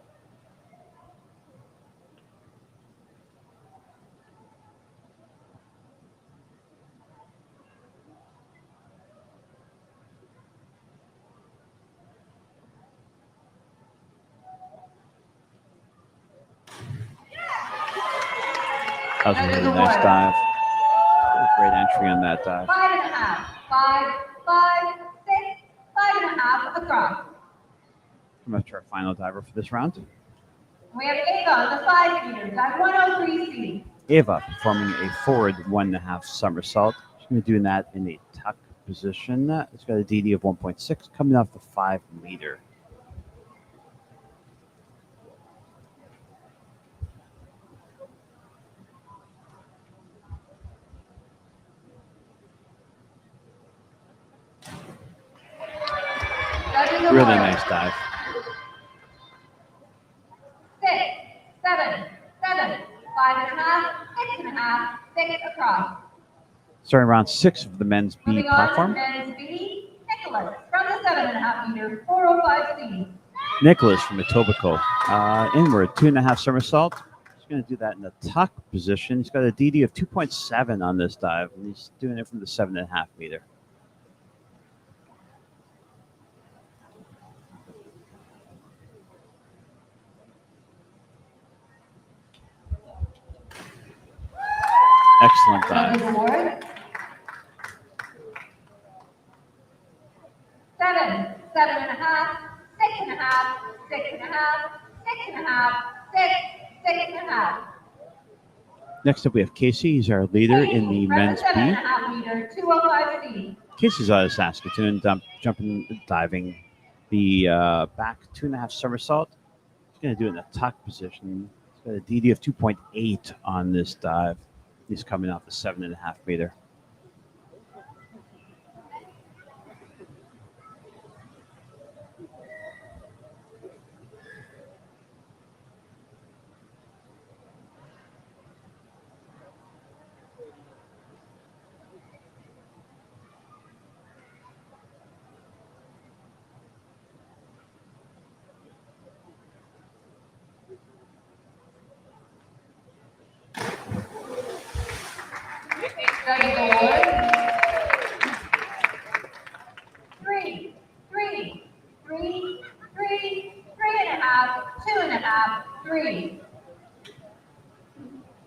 That was a really nice dive. Great entry on that dive. 5.5, 5, 5, 6, 5.5 across. I'm up to our final diver for this round. We have Ava on the 5 meters at 103C. Ava performing a forward 1.5 somersault. She's going to be doing that in a tuck position. It's got a DD of 1.6 coming off the 5 meter. Really nice dive. 6, 7, 7, 5.5, 6.5, 6 across. Starting round 6 of the men's B Moving platform. on to men's B, Nicholas from the 7.5 meter, 405C. Nicholas from Etobicoke. Inward 2.5 somersault. He's going to do that in the tuck position. He's got a DD of 2.7 on this dive, and he's doing it from the 7.5 meter. Excellent dive. 7, 7.5, 6.5, 6.5, 6.5, 6, 6.5. Next up, we have Casey. He's our leader in the From men's B. 7.5 meter, 205C. Casey's out of Saskatoon, jumping, diving the back 2.5 somersault. He's going to do it in the tuck position. He's got a DD of 2.8 on this dive. He's coming off the 7.5 meter. Study award. 3, 3, 3, 3, 3.5, 2.5, 3.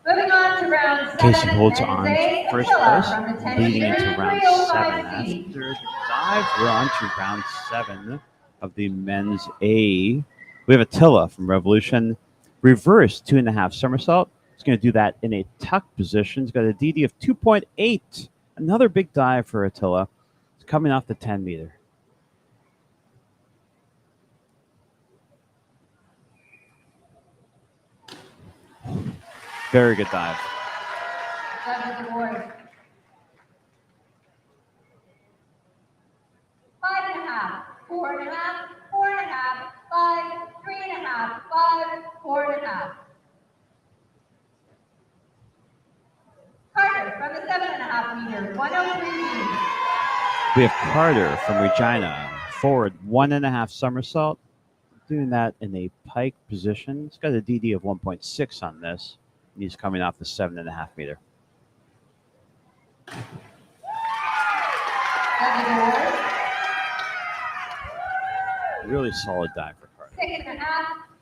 Moving on to round 7. Casey holds on to first place, from the 10 leading meter, into round 7. 305C. After the dive, we're on to round 7 of the men's A. We have Attila from Revolution. Reverse 2.5 somersault. He's going to do that in a tuck position. He's got a DD of 2.8. Another big dive for Attila. He's coming off the 10 meter. Very good dive. Judges award. 5.5, 4.5, 4.5, 5, 3.5, 5, 4.5. Carter from the 7.5 meter, 103. We have Carter from Regina. Forward 1.5 somersault. Doing that in a pike position. He's got a DD of 1.6 on this. And he's coming off the 7.5 meter. Judges award. Really solid dive for Carter. 6.5,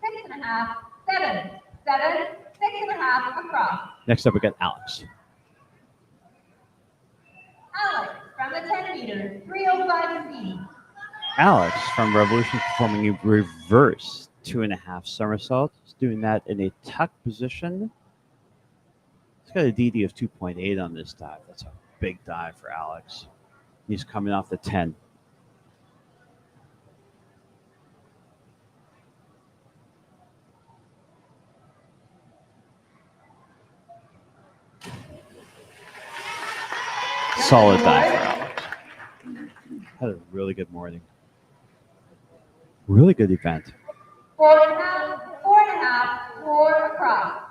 6.5, 7, 7, 6.5 across. Next up, we got Alex. Alex from the 10 meter, 305C. Alex from Revolution performing a reverse 2.5 somersault. He's doing that in a tuck position. He's got a DD of 2.8 on this dive. That's a big dive for Alex. He's coming off the 10. Solid dive for Alex. Had a really good morning. Really good event. 4.5, 4.5, 4 across.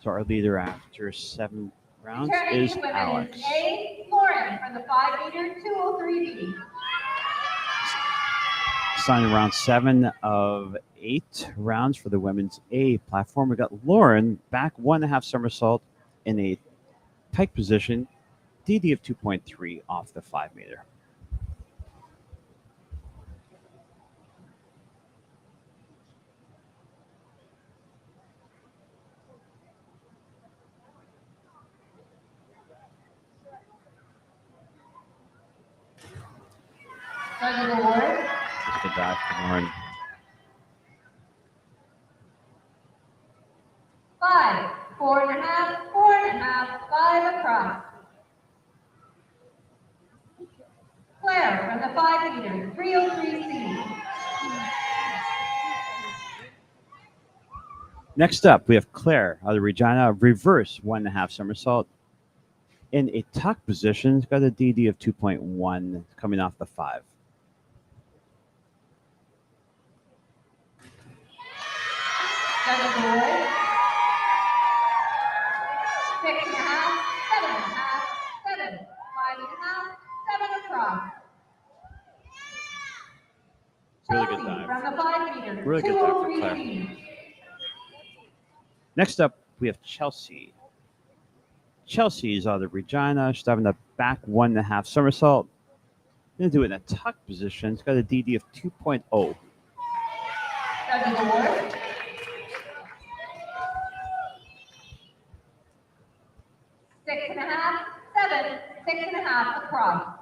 So our leader after 7 rounds Returning is to women's Alex. A, Lauren from the 5 meter, 203B. Signing round 7 of 8 rounds for the women's A platform. We got Lauren back 1.5 somersault in a pike position, DD of 2.3 off the 5 meter. dive from Lauren. 5, 4.5, 4.5, 5 across. Claire from the 5 meter, 303C. Next up, we have Claire out of Regina, reverse 1.5 somersault in a tuck position. It's got a DD of 2.1 coming off the 5. Dozen board. 6.5, 7.5, 7, 5.5, 7 across. Really good Chelsea dive. from the 5 meter, Really good dive for Claire. 203C. Next up, we have Chelsea. Chelsea is out of Regina. She's having a back 1.5 somersault. Going to do it in a tuck position. It's got a DD of 2.0. Dozen board. 6.5, 7, 6.5 across.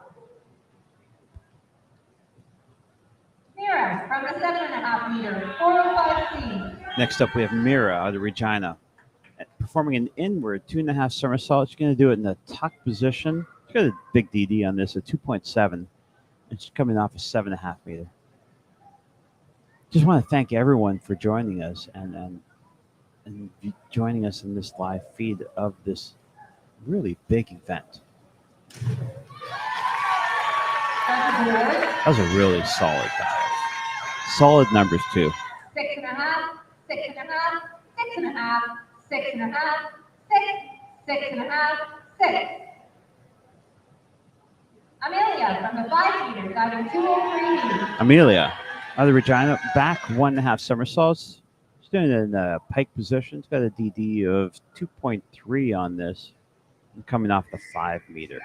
Mira from the 7.5 meter, 405C. Next up, we have Mira out of Regina. Performing an inward 2.5 somersault. She's going to do it in a tuck position. She's got a big DD on this, a 2.7. And she's coming off a 7.5 meter. Just want to thank everyone for joining us and joining us in this live feed of this really big event. That was a really solid dive. Solid numbers, too. 6.5, 6.5, 6.5, 6.5, 6, 6.5, 6. Amelia from the 5 meter, diving 203. Amelia out of Regina, back 1.5 somersaults. She's doing it in a pike position. She's got a DD of 2.3 on this, coming off the 5 meter.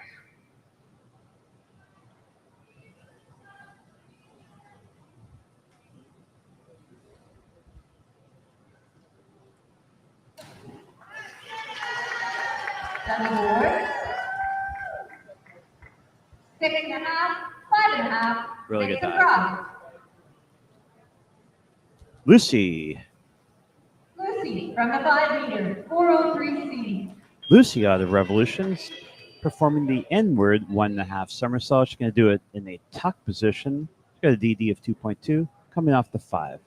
Dozen board. 6.5, 5.5. Really good 6 dive. across. Lucy. Lucy from the 5 meter, 403C. Lucy out of Revolutions, performing the inward 1.5 somersault. She's going to do it in a tuck position. She's got a DD of 2.2, coming off the 5.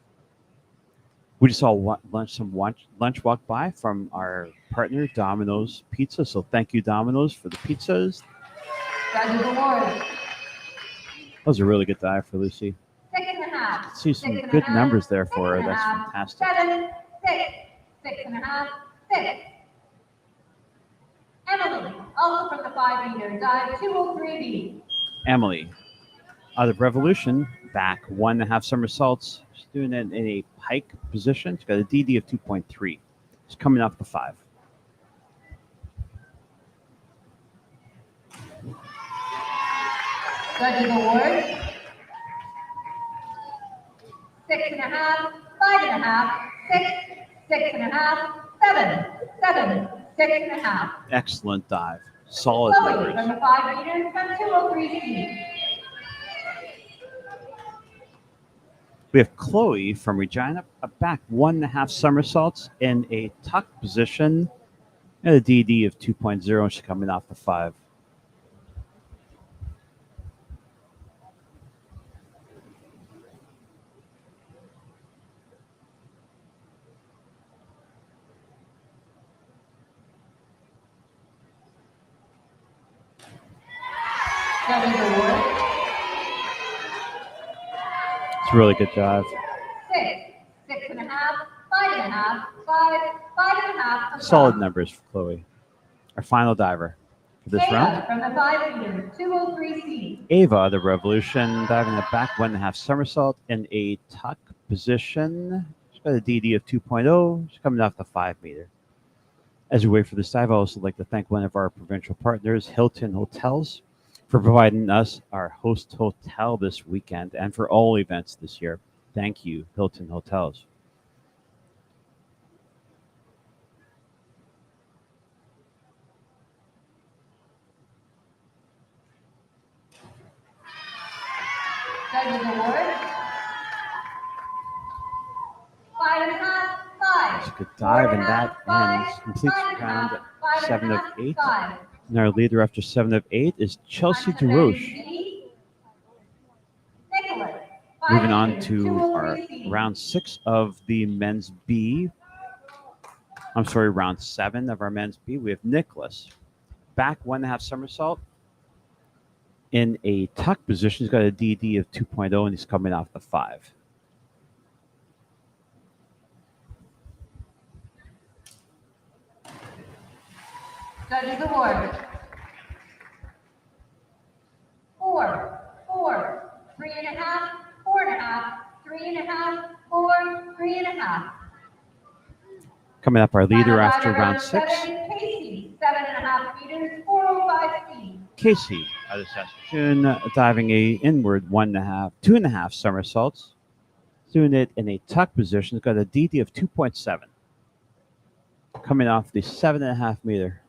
We just saw lunch walk by from our partner, Domino's Pizza. So thank you, Domino's, for the pizzas. Dozen board. That was a really good dive for Lucy. 6.5. See some good numbers there for her. That's fantastic. 7, 6, 6.5, 6. Emily, also from the 5 meter, dive 203B. Emily out of Revolution, back 1.5 somersaults. She's doing it in a pike position. She's got a DD of 2.3. She's coming off the 5. Judges award. 6.5, 5.5, 6, 6.5, 7, 7, 6.5. Excellent dive. Solid Chloe numbers. from the 5 meter, from 203C. We have Chloe from Regina, a back 1.5 somersaults in a tuck position and a DD of 2.0. She's coming off the 5. Judges award. It's a really good dive. 6, 6.5, 5.5, 5, 5.5. Solid numbers for Chloe. Our final diver for this round. Ava from the 5 meter, 203C. Ava, the Revolution, diving a back 1.5 somersault in a tuck position. She's got a DD of 2.0. She's coming off the 5 meter. As we wait for this dive, I'd also like to thank one of our provincial partners, Hilton Hotels, for providing us our host hotel this weekend and for all events this year. Thank you, Hilton Hotels. Judges award. 5.5, 5. It's a good dive, and that ends, completes round 7 of 8. And our leader after 7 of 8 is Chelsea DeRoche. Moving on to our round 6 of the men's B. I'm sorry, round 7 of our men's B. We have Nicholas. Back 1.5 somersault in a tuck position. He's got a DD of 2.0 and he's coming off the 5. Judges award. 4, 4, 3.5, 4.5, 3.5, 4, 3.5. Coming up, our leader after round 6. Casey, 7.5 meters, 405 feet. Casey out of Saskatoon, diving a inward 2.5 somersaults. Doing it in a tuck position. He's got a DD of 2.7. Coming off the 7.5 meter.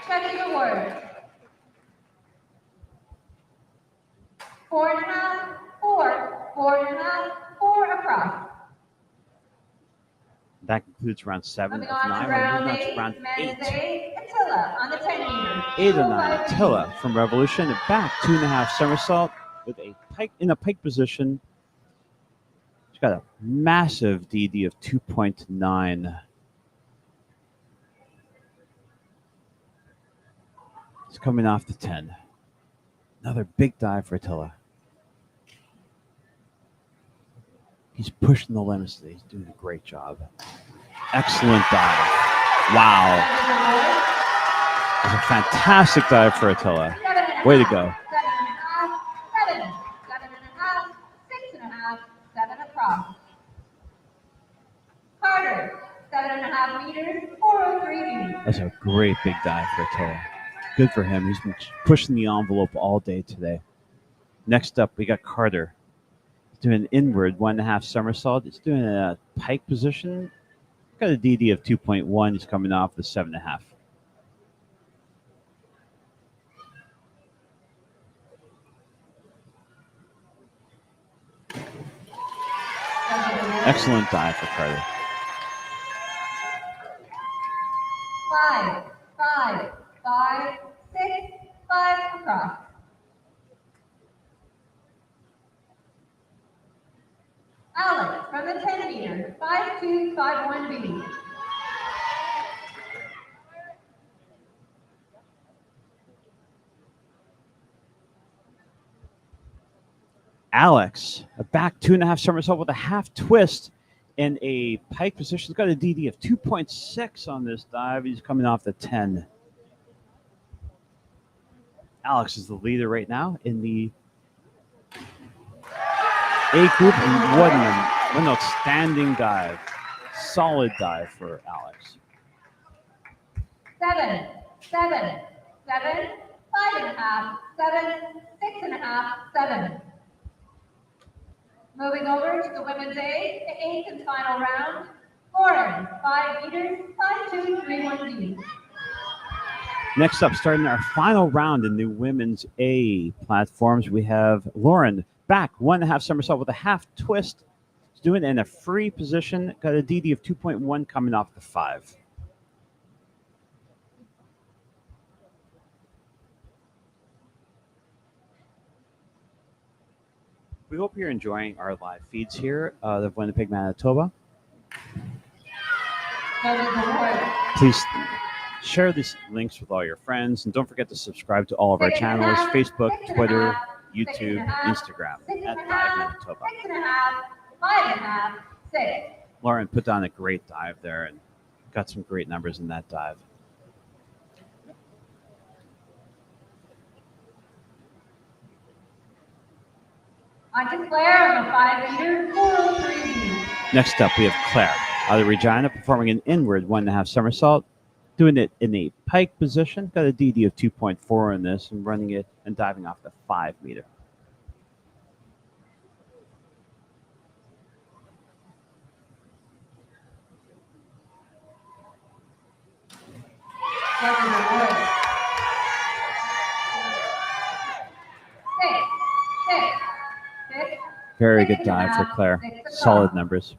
Judges award. 4.5, 4, 4.5, 4 across. That concludes round 7 Moving of on 9. to We're round moving on to 8, round men's 8. A, Attila on the 10 meter. 8 of 9, Attila from Revolution. Back 2.5 somersault with a pike position. She's got a massive DD of 2.9. It's coming off the 10. Another big dive for Attila. He's pushing the limits today. He's doing a great job. Excellent dive. Wow. It's a fantastic dive for Attila. Way to go. 7.5, 7.5, 6.5, 7 across. Carter, 7.5 meters, 403 feet. That's a great big dive for Attila. Good for him. He's been pushing the envelope all day today. Next up, we got Carter. He's doing an inward 1.5 somersault. He's doing a pike position. Got a DD of 2.1. He's coming off the 7.5. Excellent dive for Carter. 5, 5, 5, 6, 5 across. Alex from the 10 meter, 5251B. Alex, a back 2.5 somersault with a half twist in a pike position. He's got a DD of 2.6 on this dive. He's coming off the 10. Alex is the leader right now in the A group, and what an outstanding dive. Solid dive for Alex. 7, 7, 7, 5.5, 7, 6.5, 7. Moving over to the women's A, the 8th and final round. Lauren, 5 meters, 5231B. Next up, starting our final round in the women's A platforms, we have Lauren back 1.5 somersault with a half twist. She's doing it in a free position. Got a DD of 2.1 coming off the 5. We hope you're enjoying our live feeds here of Winnipeg, Manitoba. Please share these links with all your friends, and don't forget to subscribe to all of our channels: Facebook, Twitter, YouTube, Instagram at Dive Manitoba. 6.5, 5.5, 6. Lauren put down a great dive there and got some great numbers in that dive. On to Claire on the 5 meter, 403B. Next up, we have Claire out of Regina performing an inward 1.5 somersault. Doing it in a pike position. Got a DD of 2.4 in this and running it and diving off the 5 meter. Very good dive for Claire. Solid numbers.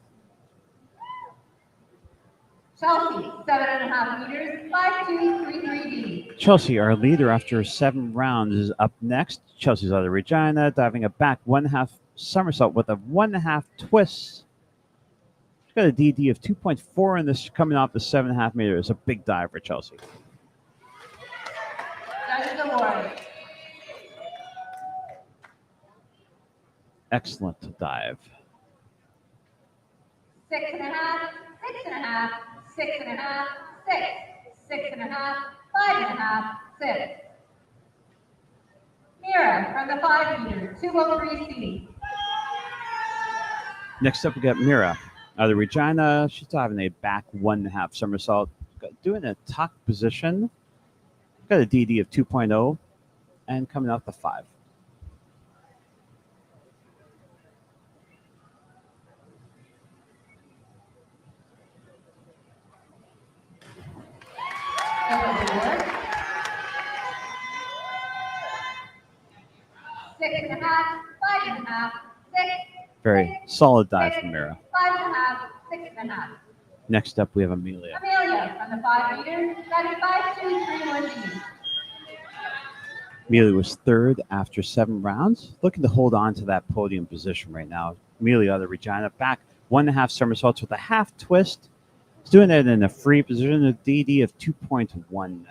Chelsea, 7.5 meters, 5233D. Chelsea, our leader after 7 rounds, is up next. Chelsea's out of Regina, diving a back 1.5 somersault with a 1.5 twist. She's got a DD of 2.4 in this coming off the 7.5 meters. A big dive for Chelsea. Judges award. Excellent dive. 6.5, 6.5, 6.5, 6, 6.5, 5.5, 6. Mira from the 5 meter, 203C. Next up, we got Mira out of Regina. She's diving a back 1.5 somersault, doing a tuck position. Got a DD of 2.0 and coming out the 5. Six and a half, 5.5, 6. Very solid dive from Mira. 5.5, 6.5. Next up, we have Amelia. Amelia from the 5 meter, that is 5231D. Amelia was third after 7 rounds, looking to hold on to that podium position right now. Amelia out of Regina, back 1.5 somersaults with a half twist. She's doing it in a free position, a DD of 2.1.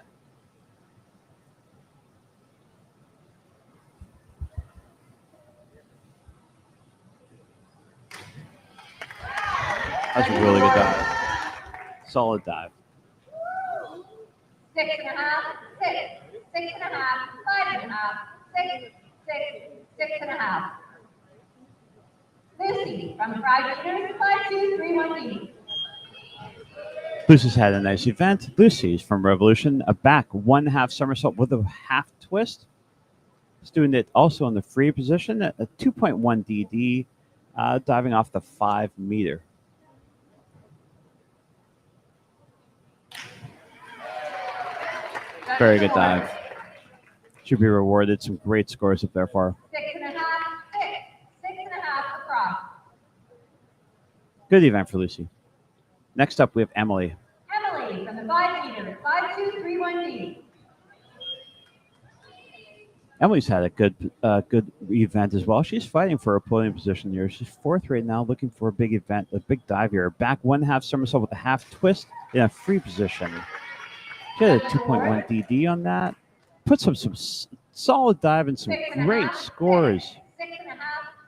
That's a really good dive. Solid dive. 6.5, 6, 6.5, 5.5, 6, 6, 6.5. Lucy from the 5 meters, 5231D. Lucy's had a nice event. Lucy's from Revolution, a back 1.5 somersault with a half twist. She's doing it also in the free position, a 2.1 DD, diving off the 5 meter. Very good dive. Should be rewarded. Some great scores up there for her. 6.5, 6, 6.5 across. Good event for Lucy. Next up, we have Emily. Emily from the 5 meter, 5231D. Emily's had a good event as well. She's fighting for a podium position here. She's 4th right now, looking for a big event, a big dive here. Back 1.5 somersault with a half twist in a free position. She had a 2.1 DD on that. Puts up some solid dive and some great scores. 6.5,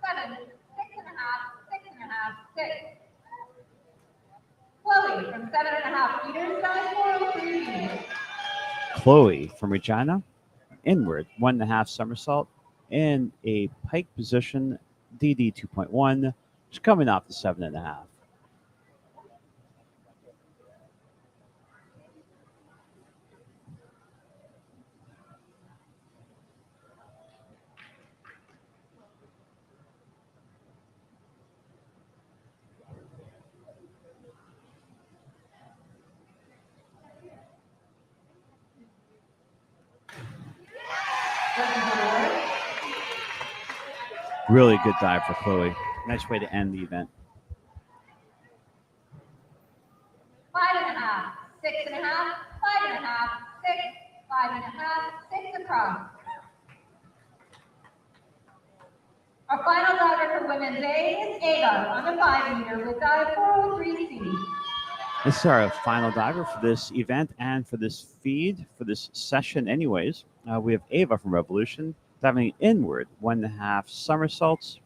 7, 6.5, 6.5, 6. Chloe from 7.5 meters, size 403D. Chloe from Regina, inward 1.5 somersault in a pike position, DD 2.1. She's coming off the 7.5. Really good dive for Chloe. Nice way to end the event. 5.5, 6.5, 5.5, 6, 5.5, 6 across. Our final diver for Women's A is Ava on the 5 meter with dive 403C. This is our final diver for this event and for this feed, for this session anyways. We have Ava from Revolution diving inward 1.5 somersaults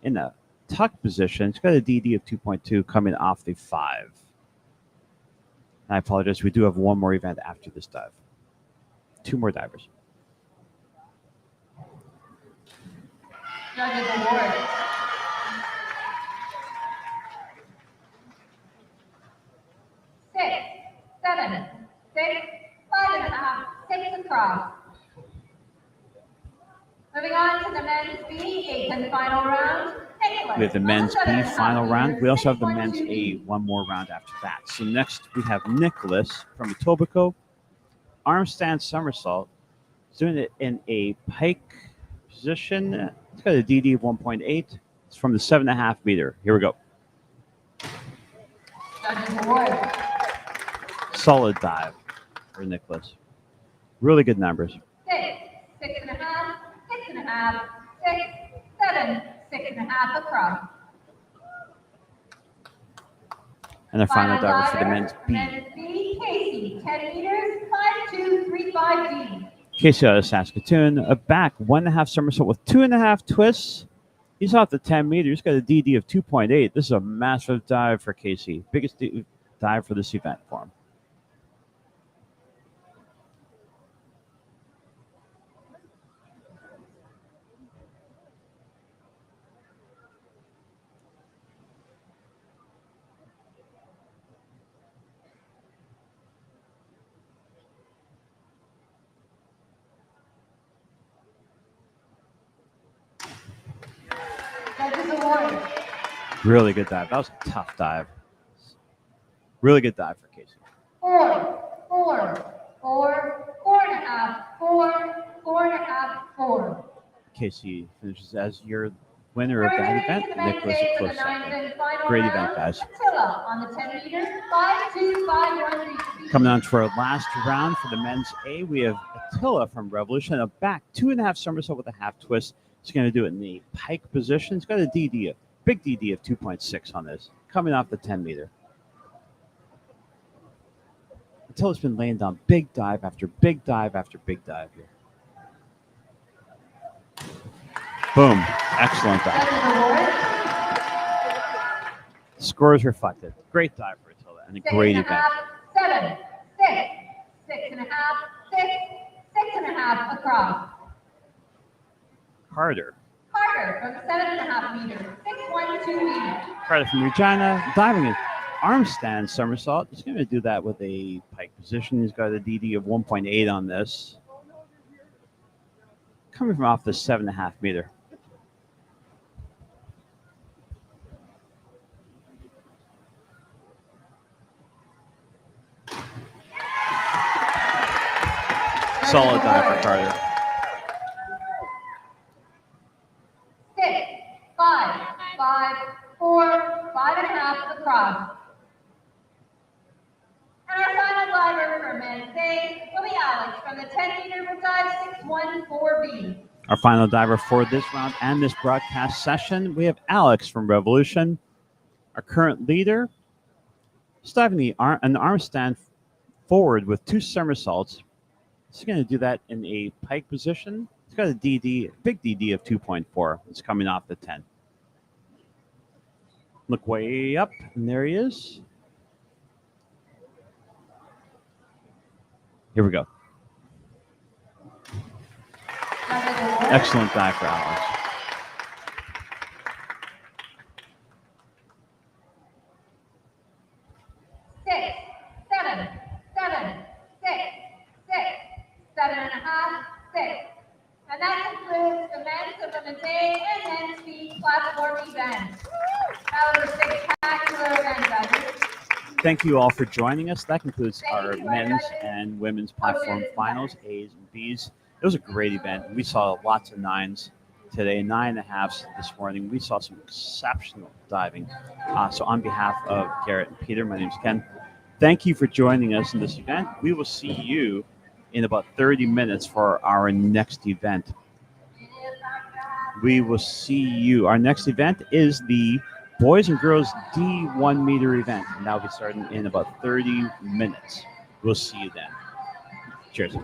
in a tuck position. She's got a DD of 2.2 coming off the 5. And I apologize, we do have one more event after this dive. 2 more divers. Judges award. Six, 7, 6, Moving on to the men's B, eighth and final round. Nicholas We have the men's B 7.5 final round. meters, We also have the men's 6.2 A one more round after that. So next we have Nicholas from Etobicoke, arm stand somersault. He's doing it in a pike position. It's got a DD of 1.8. It's from the 7.5 meter. Here we go. Judges award. Solid dive for Nicholas. Really good numbers. 6, 6.5, 6.5, 6, 7, 6.5 across. And a final diver for the diver, men's B. Men's B, Casey, 10 meters, 5.235 D. Casey out of Saskatoon, a back 1.5 somersault with 2.5 twists. He's off the 10 meters. He's got a DD of 2.8. This is a massive dive for Casey. Biggest dive for this event for him. Judges award. Really good dive. That was a tough dive. Really good dive for Casey. 4, 4, 4, 4.5, 4, 4.5, 4. Casey finishes as your winner of that event. Nicholas a close second. Great event, guys. Attila on the 10 meters, 5.251. Coming on to our last round for the men's A, we have Attila from Revolution, a back 2.5 somersault with a half twist. He's going to do it in the pike position. He's got a big DD of 2.6 on this, coming off the 10 meter. Attila's been laying down big dive after big dive after big dive here. Boom. Excellent dive. Judges award. Scores reflected. Great dive for Attila and a great event. 7, 6, 6.5, 6, 6.5 across. Carter. Carter from 7.5 meters, 6.12 meters. Carter from Regina, diving an arm stand somersault. He's going to do that with a pike position. He's got a DD of 1.8 on this. Coming from off the 7.5 meter. Solid dive for Carter. 6, 5, 5, 4, 5.5 across. And our final diver for men's A will be Alex from the 10 meter dive 614B. Our final diver for this round and this broadcast session, we have Alex from Revolution, our current leader. He's diving an arm stand forward with 2 somersaults. He's going to do that in a pike position. He's got a big DD of 2.4. It's coming off the 10. Look way up, and there he is. Here we go. Excellent dive for Alex. Six, 7, 7, 6, 6, 7.5, 6. And that concludes the men's and women's A and men's B platform events. That was a spectacular event, guys. Thank you all for joining us. That concludes Thank our you, men's everybody. and women's platform finals, A's and B's. It was a great event. We saw lots of 9s today, 9.5s this morning. We saw some exceptional diving. So on behalf of Garrett and Peter, my name is Ken. Thank you for joining us in this event. We will see you in about 30 minutes for our next event. We will see you. Our next event is the Boys and Girls D1 meter event, and that will be starting in about 30 minutes. We'll see you then. Cheers.